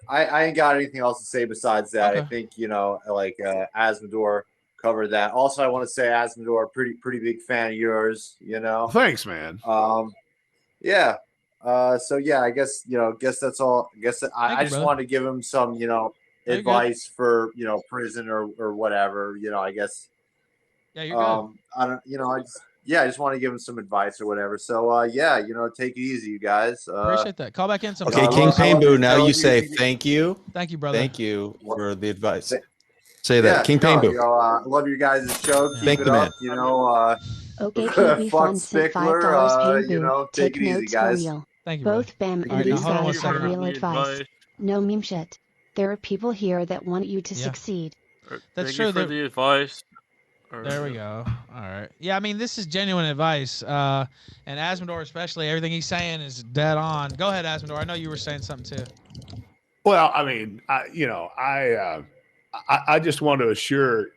Speaker 8: I ain't got anything else to say besides that. Okay. I think Azmador covered that. Also, I want to say Azmador, pretty big fan of yours.
Speaker 2: Thanks, man.
Speaker 8: Yeah. I guess that's all. I just wanted to give him some advice for prison or whatever. I guess.
Speaker 1: Yeah, you're good.
Speaker 8: I don't. yeah, I just want to give him some advice or whatever. So yeah, you know, take it easy, you guys.
Speaker 1: Appreciate that. Call back in some.
Speaker 9: Okay, King Pain Boo. Now you say thank you.
Speaker 1: Thank you, brother.
Speaker 9: Thank you for the advice. Say that,
Speaker 8: yeah,
Speaker 9: King Pain Boo.
Speaker 8: You know, I love your guys' show. Keep
Speaker 9: Thank
Speaker 8: it
Speaker 9: the
Speaker 8: up.
Speaker 9: man.
Speaker 8: You know,
Speaker 6: Okay, KB
Speaker 8: fuck
Speaker 6: Fun sent $5
Speaker 8: Spickler.
Speaker 6: Pain
Speaker 8: You
Speaker 6: Boo.
Speaker 8: know,
Speaker 6: Take
Speaker 8: take it easy,
Speaker 6: notes for
Speaker 8: guys.
Speaker 6: real.
Speaker 1: Thank you.
Speaker 6: Both Bam
Speaker 1: All
Speaker 6: and
Speaker 1: right, now
Speaker 6: these
Speaker 1: hold on one
Speaker 6: guys have
Speaker 1: second.
Speaker 6: real advice. No meme shit. There are people here that want you to succeed.
Speaker 1: That's
Speaker 3: Thank
Speaker 1: true.
Speaker 3: you for the advice.
Speaker 1: There we go. All right. Yeah, I mean, this is genuine advice. And Azmador especially, everything he's saying is dead on. Go ahead, Azmador. I know you were saying something too.
Speaker 2: Well, I mean, I just want to assure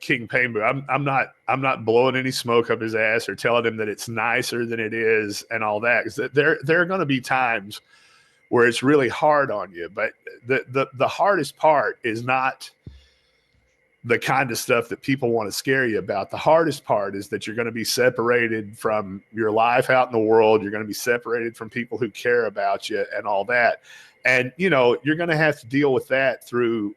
Speaker 2: King Painboo, I'm not blowing any smoke up his ass or telling him that it's nicer than it is and all that. Because there are going to be times where it's really hard on you, but the hardest part is not the kind of stuff that people want to scare you about. The hardest part is that you're going to be separated from your life out in the world. You're going to be separated from people who care about you and all that. And, you know, you're going to have to deal with that through,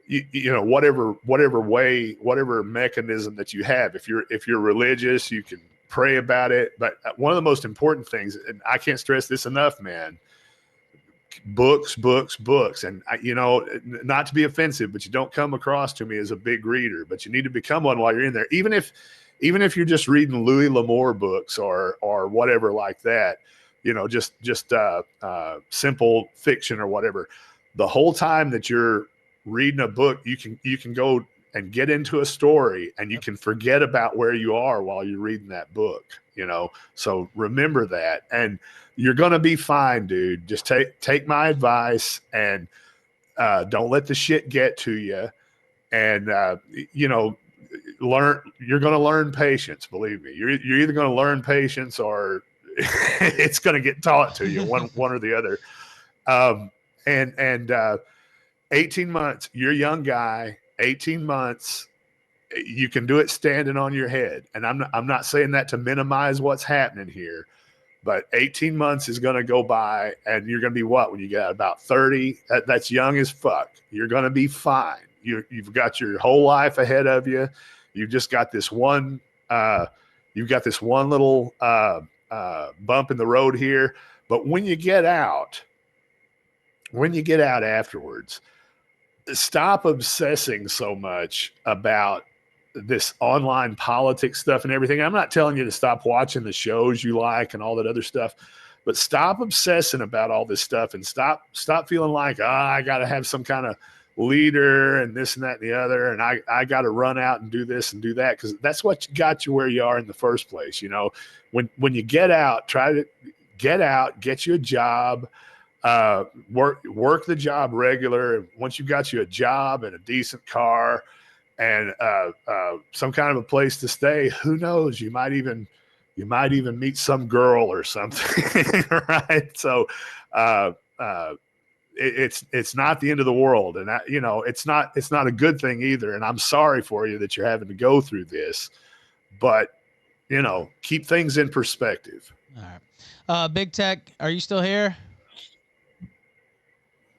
Speaker 2: you know, whatever way, whatever mechanism that you have. If you're religious, you can pray about it. But one of the most important things, and I can't stress this enough, man, books. And you know, not to be offensive, but you don't come across to me as a big reader, but you need to become one while you're in there. Even if you're just reading Louis L'Amour books or whatever like that, you know, just simple fiction or whatever. The whole time that you're reading a book, you can go and get into a story and you can forget about where you are while you're reading that book, you know? So remember that, and you're going to be fine, dude. Just take my advice and don't let the shit get to you. And, you know, you're going to learn patience. Believe me, you're either going to learn patience or it's going to get taught to you, one or the other. And 18 months, you're a young guy, 18 months, you can do it standing on your head. And I'm not saying that to minimize what's happening here, but 18 months is going to go by and you're going to be what? When you get about 30, that's young as fuck. You're going to be fine. You've got your whole life ahead of you. You've just got this one, little bump in the road here. But when you get out afterwards, stop obsessing so much about this online politics stuff and everything. I'm not telling you to stop watching the shows you like and all that other stuff, but stop obsessing about all this stuff and stop feeling like, I got to have some kind of leader and this and that and the other. And I got to run out and do this and do that. Cause that's what got you where you are in the first place. You know, when you get out, try to get out, get you a job, work the job regular. Once you've got you a job and a decent car and some kind of a place to stay, who knows, you might even meet some girl or something. Right. So it's not the end of the world, and that, you know, it's not a good thing either. And I'm sorry for you that you're having to go through this, but you know, keep things in perspective.
Speaker 1: All right. Big Tech, are you still here?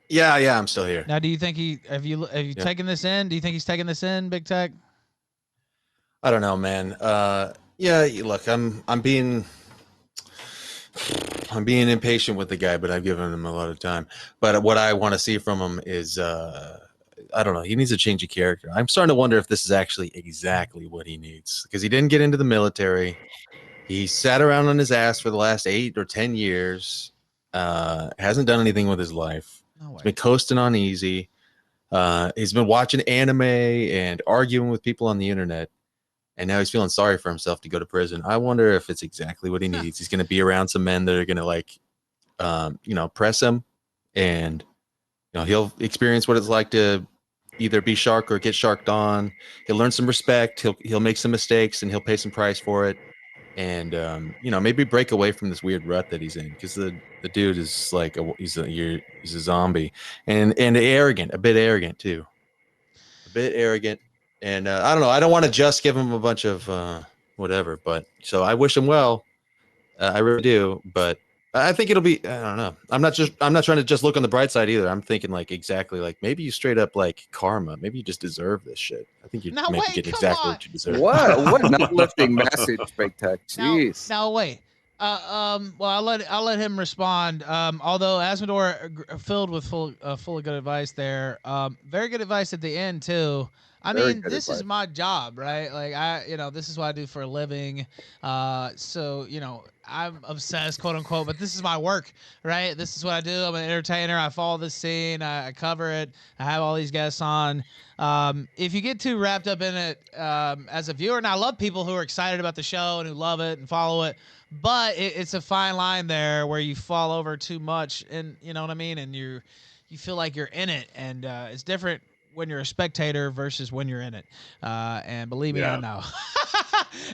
Speaker 9: Yeah, I'm still here.
Speaker 1: Now, do you think have you taken this in? Do you think he's taking this in, Big Tech?
Speaker 9: I don't know, man. Yeah, look, I'm being impatient with the guy, but I've given him a lot of time. But what I want to see from him is, I don't know, he needs a change of character. I'm starting to wonder if this is actually exactly what he needs, because he didn't get into the military. He sat around on his ass for the last 8 or 10 years. Hasn't done anything with his life. He's been coasting on easy. He's been watching anime and arguing with people on the internet. And now he's feeling sorry for himself to go to prison. I wonder if it's exactly what he needs. He's going to be around some men that are going to, like, you know, press him. And, you know, he'll experience what it's like to either be shark or get sharked on. He'll learn some respect. He'll make some mistakes and he'll pay some price for it. And, you know, maybe break away from this weird rut that he's in, because the dude is like, he's a zombie and arrogant, a bit arrogant too. And I don't know. I don't want to just give him a bunch of whatever, but so I wish him well. I really do. But I think it'll be. I don't know. I'm not trying to just look on the bright side either. I'm thinking like exactly like maybe you straight up like karma. Maybe you just deserve this shit. I think you maybe get exactly what you deserve.
Speaker 4: What an uplifting message, Big Tech. Jeez.
Speaker 1: Now wait. Well, I'll let him respond. Although Azmador filled full of good advice there. Very good advice at the end too. I mean, this is my job, right? Like this is what I do for a living. So I'm obsessed, quote unquote, but this is my work, right? This is what I do. I'm an entertainer. I follow this scene. I cover it. I have all these guests on. If you get too wrapped up in it as a viewer, and I love people who are excited about the show and who love it and follow it, but it's a fine line there where you fall over too much, and you know what I mean, and you feel like you're in it, and it's different when you're a spectator versus when you're in it. And believe me, I know.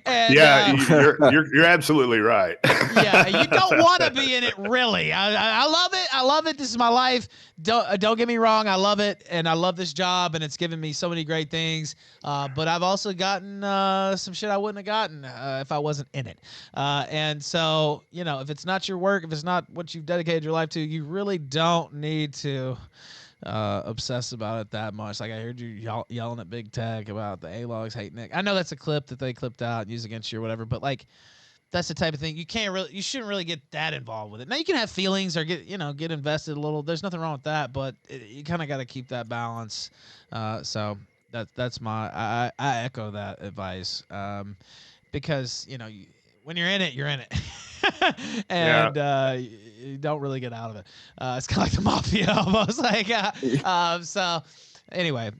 Speaker 1: And,
Speaker 2: you're absolutely right.
Speaker 1: Yeah, you don't want to be in it, really. I love it. I love it. This is my life. Don't get me wrong. I love it, and I love this job, and it's given me so many great things. But I've also gotten some shit I wouldn't have gotten if I wasn't in it. And so, if it's not your work, if it's not what you've dedicated your life to, you really don't need to obsess about it that much. Like I heard you yelling at Big Tech about the A-logs hating Nick. I know that's a clip that they clipped out and used against you or whatever, but like that's the type of thing you shouldn't really get that involved with it. Now you can have feelings or get invested a little. There's nothing wrong with that, but you kind of got to keep that balance. So that's my I echo that advice because when you're in it, you're in it. And you don't really get out of it. It's kind of like the mafia almost. So anyway,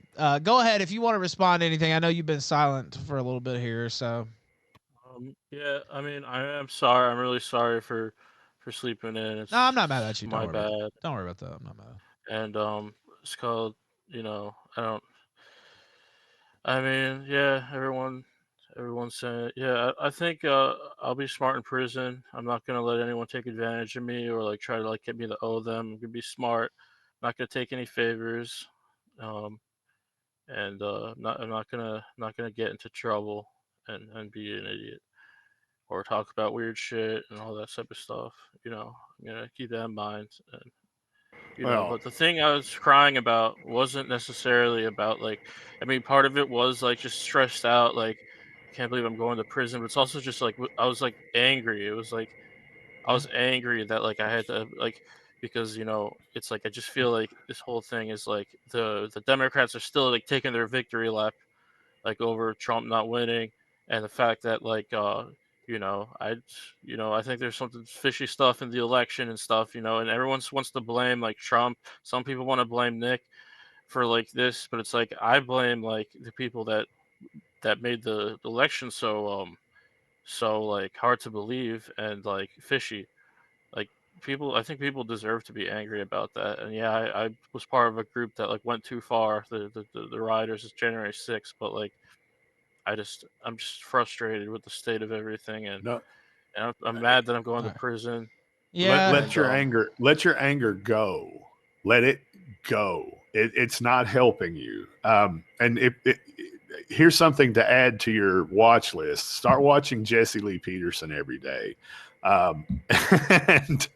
Speaker 1: go ahead if you want to respond to anything. I know you've been silent for a little bit here, so.
Speaker 3: Yeah, I mean, I am sorry. I'm really sorry for sleeping in.
Speaker 1: No, I'm not mad at you.
Speaker 3: My bad.
Speaker 1: Don't worry about that. I'm not mad.
Speaker 3: And it's called, I mean, yeah, everyone's saying, yeah, I think I'll be smart in prison. I'm not gonna let anyone take advantage of me or like try to like get me to owe them. I'm gonna be smart. I'm not gonna take any favors. And I'm not gonna get into trouble and be an idiot or talk about weird shit and all that type of stuff. I'm gonna keep that in mind. And but the thing I was crying about wasn't necessarily about like, I mean, part of it was like just stressed out, like I can't believe I'm going to prison, but it's also just like I was like angry. It was like I was angry that like I had to like because it's like I just feel like this whole thing is like the Democrats are still like taking their victory lap like over Trump not winning, and the fact that like I think there's something fishy stuff in the election and stuff, and everyone wants to blame like Trump. Some people want to blame Nick for like this, but it's like I blame like the people that made the election so like hard to believe and like fishy. Like I think people deserve to be angry about that. And yeah, I was part of a group that like went too far. The rioters is January 6th, but like I'm just frustrated with the state of everything, and I'm mad that I'm going to prison.
Speaker 1: Yeah,
Speaker 2: let your anger go. Let it go. It's not helping you. And here's something to add to your watch list. Start watching Jesse Lee Peterson every day, and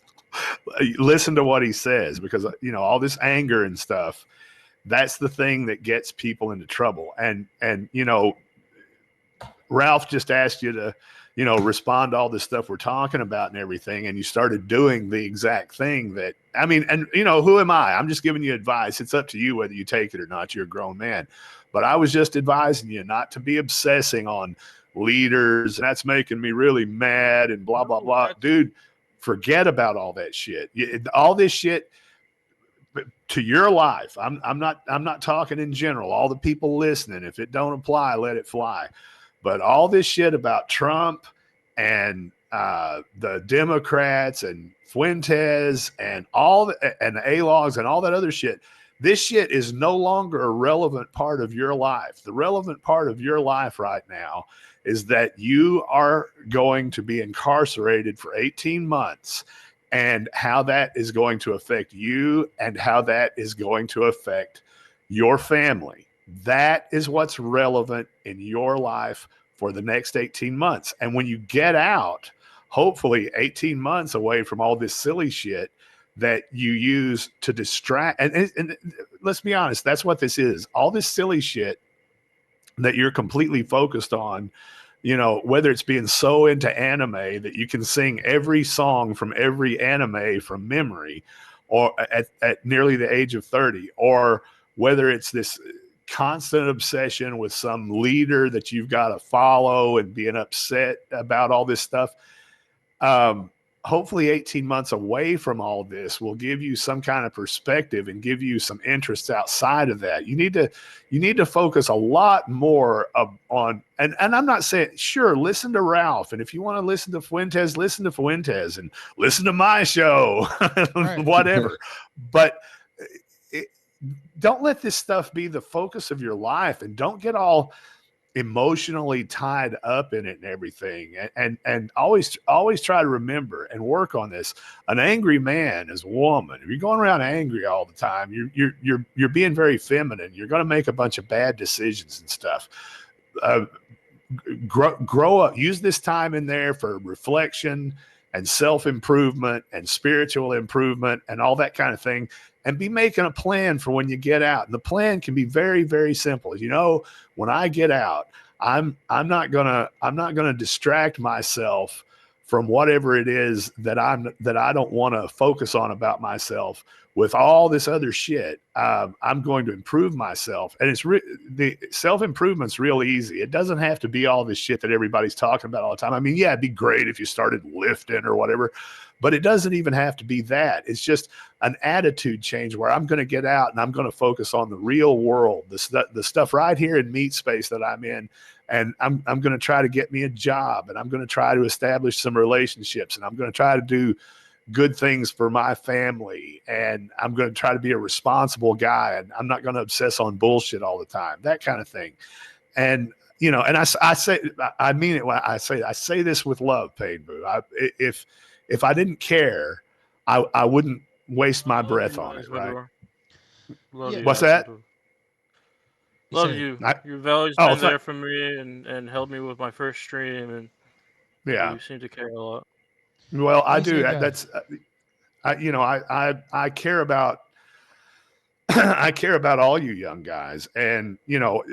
Speaker 2: listen to what he says, because all this anger and stuff, that's the thing that gets people into trouble. And Ralph just asked you to, respond to all this stuff we're talking about and everything. And you started doing the exact thing that, I mean, and who am I? I'm just giving you advice. It's up to you whether you take it or not. You're a grown man. But I was just advising you not to be obsessing on leaders. And that's making me really mad and blah, blah, blah. Dude, forget about all that shit. All this shit to your life. I'm not talking in general. All the people listening, if it don't apply, let it fly. But all this shit about Trump and the Democrats and Fuentes and and the A-logs and all that other shit, this shit is no longer a relevant part of your life. The relevant part of your life right now is that you are going to be incarcerated for 18 months, and how that is going to affect you and how that is going to affect your family. That is what's relevant in your life for the next 18 months. And when you get out, hopefully 18 months away from all this silly shit that you use to distract. And let's be honest, that's what this is. All this silly shit that you're completely focused on, you know, whether it's being so into anime that you can sing every song from every anime from memory, or at nearly the age of 30, or whether it's this constant obsession with some leader that you've got to follow and being upset about all this stuff. Hopefully 18 months away from all this will give you some kind of perspective and give you some interests outside of that. You need to focus a lot more on, and I'm not saying, sure, listen to Ralph. And if you want to listen to Fuentes, listen to Fuentes, and listen to my show, whatever. But don't let this stuff be the focus of your life, and don't get all emotionally tied up in it and everything. And always try to remember and work on this. An angry man is a woman. If you're going around angry all the time, you're being very feminine. You're going to make a bunch of bad decisions and stuff. Grow up. Use this time in there for reflection and self-improvement and spiritual improvement and all that kind of thing. And be making a plan for when you get out. And the plan can be very, very simple. You know, when I get out, I'm not gonna distract myself from whatever it is that I don't want to focus on about myself with all this other shit. I'm going to improve myself, and the self-improvement's real easy. It doesn't have to be all this shit that everybody's talking about all the time. I mean, yeah, it'd be great if you started lifting or whatever, but it doesn't even have to be that. It's just an attitude change where I'm going to get out and I'm going to focus on the real world, the stuff right here in meat space that I'm in. And I'm going to try to get me a job, and I'm going to try to establish some relationships, and I'm going to try to do good things for my family. And I'm going to try to be a responsible guy, and I'm not going to obsess on bullshit all the time, that kind of thing. And, you know, and I mean it when I say this with love, Pain Boo. If I didn't care, I wouldn't waste my breath on it. Right. What's that?
Speaker 3: Love you. You've always been there for me and helped me with my first stream, and you seem to care a lot.
Speaker 2: Well, I do. That's, I care about, I care about all you young guys. And, you know,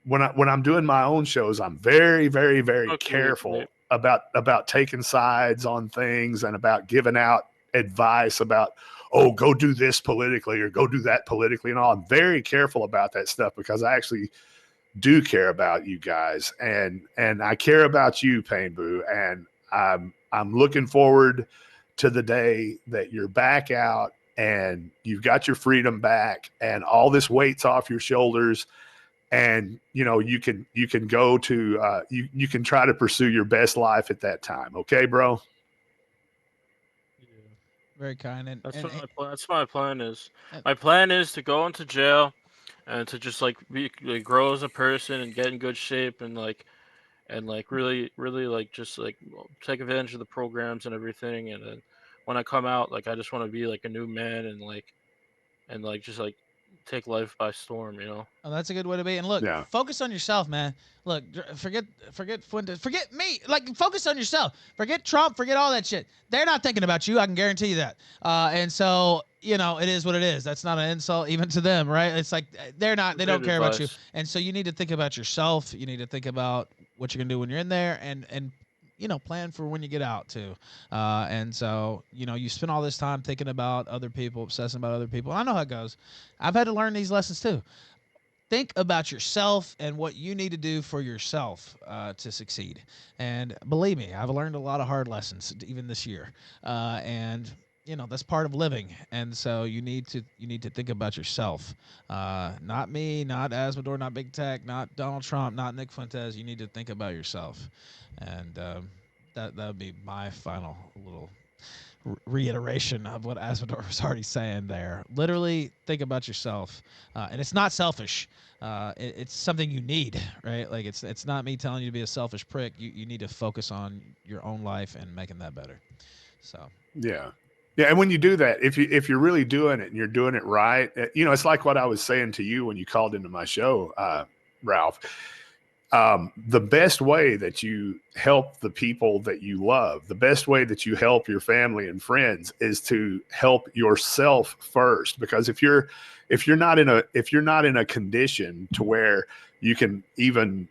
Speaker 2: when I'm doing my own shows, I'm very, very, very careful about taking sides on things and about giving out advice about, oh, go do this politically or go do that politically and all. I'm very careful about that stuff because I actually do care about you guys, and I care about you, Pain Boo, and I'm looking forward to the day that you're back out and you've got your freedom back and all this weight's off your shoulders, and you know you can go to you can try to pursue your best life at that time. Okay, bro?
Speaker 1: Very kind. And
Speaker 3: that's my plan is. My plan is to go into jail and to just grow as a person and get in good shape and really just take advantage of the programs and everything. And then when I come out, I just want to be a new man and just take life by storm, you know.
Speaker 1: Oh, that's a good way to be. And look, focus on yourself, man. Look, forget Fuentes, forget me. Focus on yourself. Forget Trump. Forget all that shit. They're not thinking about you. I can guarantee you that. And so, you know, it is what it is. That's not an insult even to them, right? It's like they don't care about you. And so you need to think about yourself. You need to think about what you're gonna do when you're in there, and you know, plan for when you get out too. And so, you know, you spend all this time thinking about other people, obsessing about other people. I know how it goes. I've had to learn these lessons too. Think about yourself and what you need to do for yourself to succeed. And believe me, I've learned a lot of hard lessons even this year. And you know, that's part of living. And so you need to think about yourself. Not me, not Azmador, not Big Tech, not Donald Trump, not Nick Fuentes. You need to think about yourself. And that would be my final little reiteration of what Azmador was already saying there. Literally think about yourself. And it's not selfish. It's something you need, right? Like it's not me telling you to be a selfish prick. You need to focus on your own life and making that better. So
Speaker 2: yeah. And when you do that, if you're really doing it and you're doing it right, you know, it's like what I was saying to you when you called into my show, Ralph. the best way that you help the people that you love, the best way that you help your family and friends is to help yourself first. Because if you're not in a condition to where you can even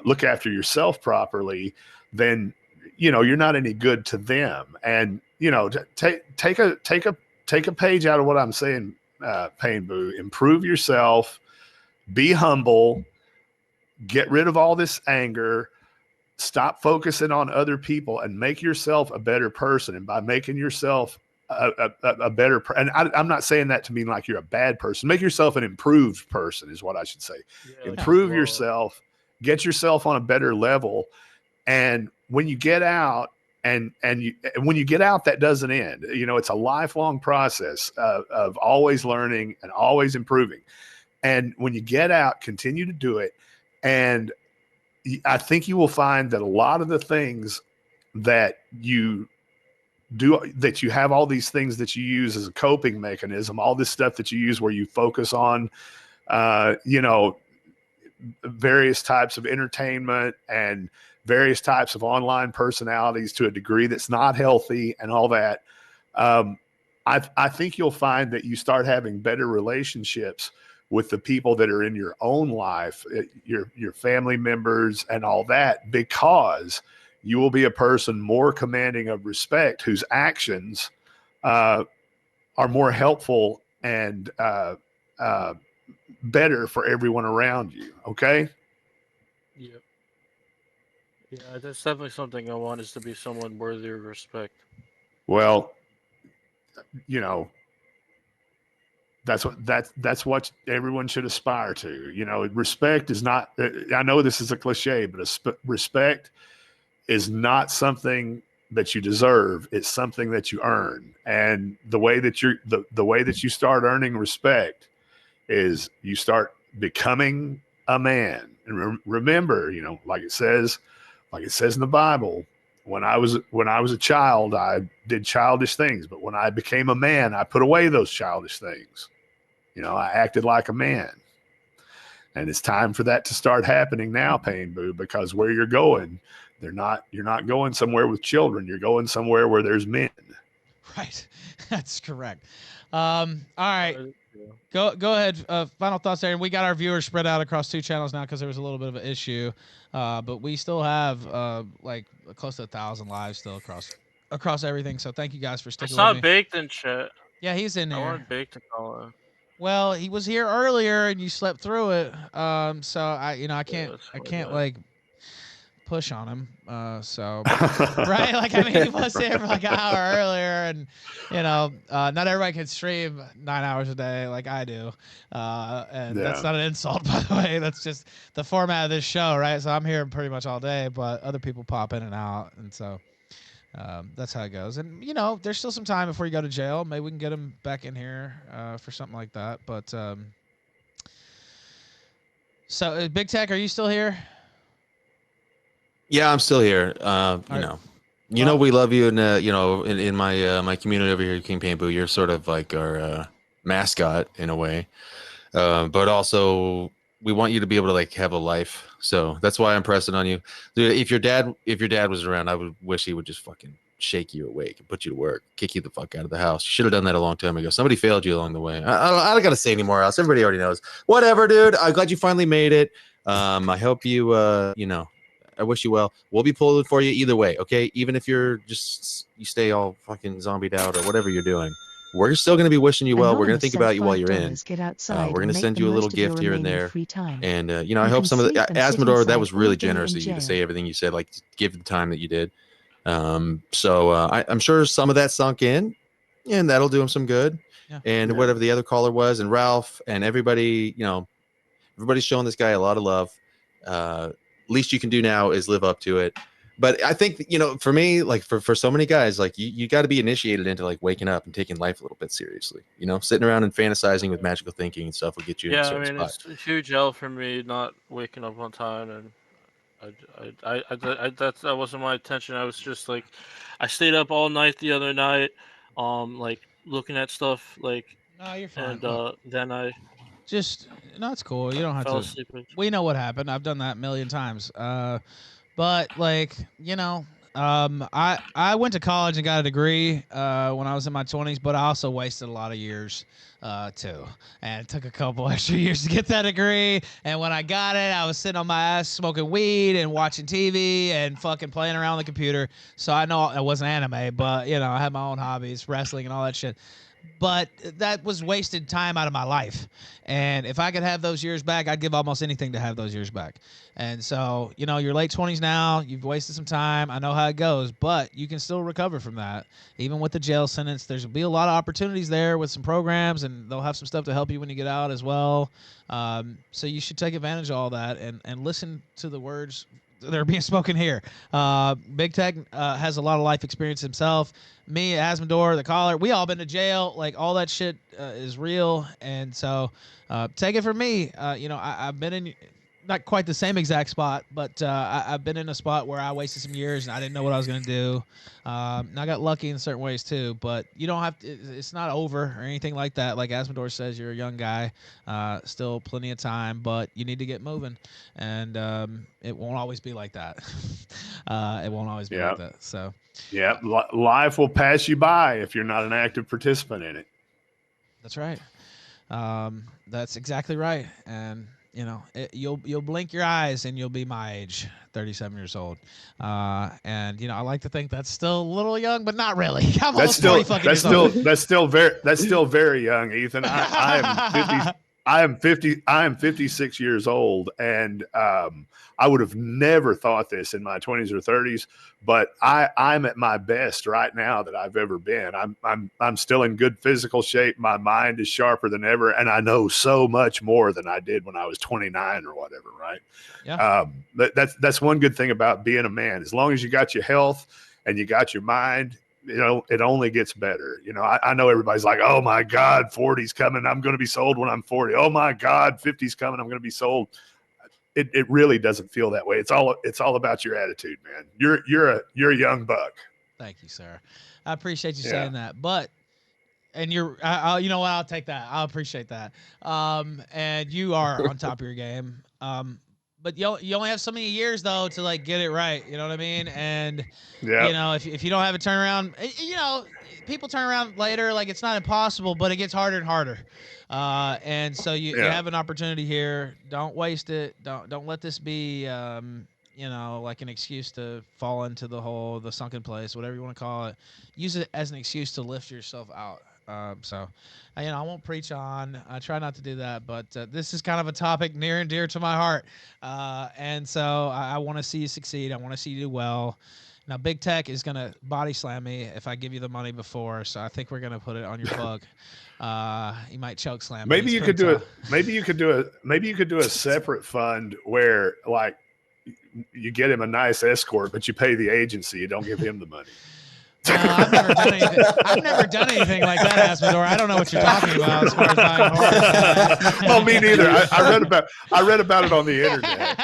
Speaker 2: look after yourself properly, then you're not any good to them. And take a page out of what I'm saying, Pain Boo. Improve yourself, be humble. Get rid of all this anger, stop focusing on other people, and make yourself a better person. And by making yourself a better and I'm not saying that to mean like you're a bad person. Make yourself an improved person is what I should say. Yeah, improve yourself, get yourself on a better level. And when you get out, and when you get out, that doesn't end. It's a lifelong process of always learning and always improving. And when you get out, continue to do it. And I think you will find that a lot of the things that you do, that you have all these things that you use as a coping mechanism, all this stuff that you use where you focus on, various types of entertainment and various types of online personalities to a degree that's not healthy and all that. I think you'll find that you start having better relationships with the people that are in your own life, your family members and all that, because you will be a person more commanding of respect, whose actions are more helpful and better for everyone around you. Okay?
Speaker 3: Yep. Yeah, that's definitely something I want, is to be someone worthy of respect.
Speaker 2: Well, that's what everyone should aspire to. Respect is not, I know this is a cliche, but respect is not something that you deserve. It's something that you earn. And the way that the way that you start earning respect is you start becoming a man. And remember, like it says in the Bible, when I was a child, I did childish things, but when I became a man, I put away those childish things. I acted like a man. And it's time for that to start happening now, Pain Boo, because where you're going, you're not going somewhere with children. You're going somewhere where there's men.
Speaker 1: Right. That's correct. All right. Go ahead. Final thoughts there. And we got our viewers spread out across 2 channels now because there was a little bit of an issue. But we still have like close to 1,000 lives still across everything. So thank you guys for sticking with me.
Speaker 3: I saw Baked in chat.
Speaker 1: Yeah, he's in there.
Speaker 3: I wanted Baked to call in.
Speaker 1: Well, he was here earlier and you slept through it. So I can't like push on him. Right? Like, I mean, he was here for like an hour earlier, and not everybody can stream 9 hours a day like I do. And that's not an insult, by the way. That's just the format of this show, right? So I'm here pretty much all day, but other people pop in and out, and so that's how it goes. And there's still some time before you go to jail. Maybe we can get him back in here for something like that. But so Big Tech, are you still here?
Speaker 9: Yeah, I'm still here. We love you, and in my community over here, King Pain Boo, you're sort of like our mascot in a way, but also we want you to be able to like have a life. So that's why I'm pressing on you. Dude, if your dad was around, I would wish he would just fucking shake you awake and put you to work, kick you the fuck out of the house. You should have done that a long time ago. Somebody failed you along the way. I don't gotta say anymore else. Everybody already knows. Whatever, dude. I'm glad you finally made it. I hope you I wish you well. We'll be pulling for you either way, okay? Even if you stay all fucking zombied out or whatever you're doing, we're still going to be wishing you well. We're going to think about you while you're in. We're going to send you a little gift here and there. And, I hope some of the Azmador, that was really generous of you to say everything you said, like give the time that you did. I'm sure some of that sunk in, and that'll do him some good. Yeah. And whatever the other caller was, and Ralph and everybody, everybody's showing this guy a lot of love. Least you can do now is live up to it. But I think, for me, like for so many guys, like you got to be initiated into like waking up and taking life a little bit seriously. Sitting around and fantasizing with magical thinking and stuff will get you in a certain spot.
Speaker 3: It's a huge hell for me not waking up on time, and that wasn't my intention. I was just like, I stayed up all night the other night, like looking at stuff, like.
Speaker 1: No, you're fine.
Speaker 3: And then
Speaker 1: just no, it's cool. You don't have
Speaker 3: Fell
Speaker 1: to.
Speaker 3: asleep.
Speaker 1: We know what happened. I've done that a million times. But like, I went to college and got a degree when I was in my 20s, but I also wasted a lot of years too, and it took a couple extra years to get that degree. And when I got it, I was sitting on my ass smoking weed and watching TV and fucking playing around on the computer. So I know it wasn't anime, but I had my own hobbies, wrestling and all that shit. But that was wasted time out of my life. And if I could have those years back, I'd give almost anything to have those years back. And so, you're late 20s now. You've wasted some time. I know how it goes, but you can still recover from that. Even with the jail sentence, there's be a lot of opportunities there with some programs, and they'll have some stuff to help you when you get out as well. So you should take advantage of all that and listen to the words that are being spoken here. Big Tech has a lot of life experience himself. Me, Azmador, the caller, we all been to jail. Like, all that shit is real. And so take it from me. I've been in not quite the same exact spot, but I've been in a spot where I wasted some years and I didn't know what I was going to do. And I got lucky in certain ways too, but you don't have to, it's not over or anything like that. Like Azmador says, you're a young guy, still plenty of time, but you need to get moving. And it won't always be like that. It won't always be like that. So
Speaker 2: yeah, life will pass you by if you're not an active participant in it.
Speaker 1: That's right. That's exactly right. And you'll blink your eyes and you'll be my age, 37 years old. And I like to think that's still a little young, but not really. I'm almost 40 fucking years old.
Speaker 2: That's still very young, Ethan. I am 56 years old, and I would have never thought this in my 20s or 30s, but I'm at my best right now that I've ever been. I'm still in good physical shape. My mind is sharper than ever, and I know so much more than I did when I was 29 or whatever, right?
Speaker 1: Yeah.
Speaker 2: That's one good thing about being a man. As long as you got your health and you got your mind, it only gets better. I know everybody's like, oh my God, 40's coming. I'm going to be sold when I'm 40. Oh my God, 50's coming. I'm going to be sold. It really doesn't feel that way. It's all about your attitude, man. You're a young buck.
Speaker 1: Thank you, sir. I appreciate you saying that. And you know what? I'll take that. I'll appreciate that. And you are on top of your game. But you only have so many years though to like get it right. You know what I mean? And if you don't have a turnaround, people turn around later. Like, it's not impossible, but it gets harder and harder. And so you have an opportunity here. Don't waste it. Don't let this be like an excuse to fall into the sunken place, whatever you want to call it. Use it as an excuse to lift yourself out. I won't preach on. I try not to do that, but this is kind of a topic near and dear to my heart. And so I want to see you succeed. I want to see you do well. Now, Big Tech is going to body slam me if I give you the money before, so I think we're going to put it on your bug. You might choke slam me.
Speaker 2: Maybe you could do it. Maybe you could do a separate fund where, like, you get him a nice escort, but you pay the agency. You don't give him the money.
Speaker 1: I've never done anything like that, Azmador. I don't know what you're talking about as far as buying horses.
Speaker 2: Well, me neither. I read about it on the internet.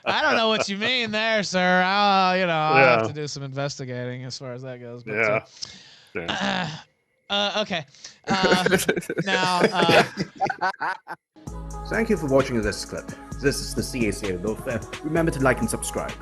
Speaker 1: I don't know what you mean there, sir. I'll have to do some investigating as far as that goes. But, okay. Now.
Speaker 10: Thank you for watching this clip. This is the CACA. Remember to like and subscribe.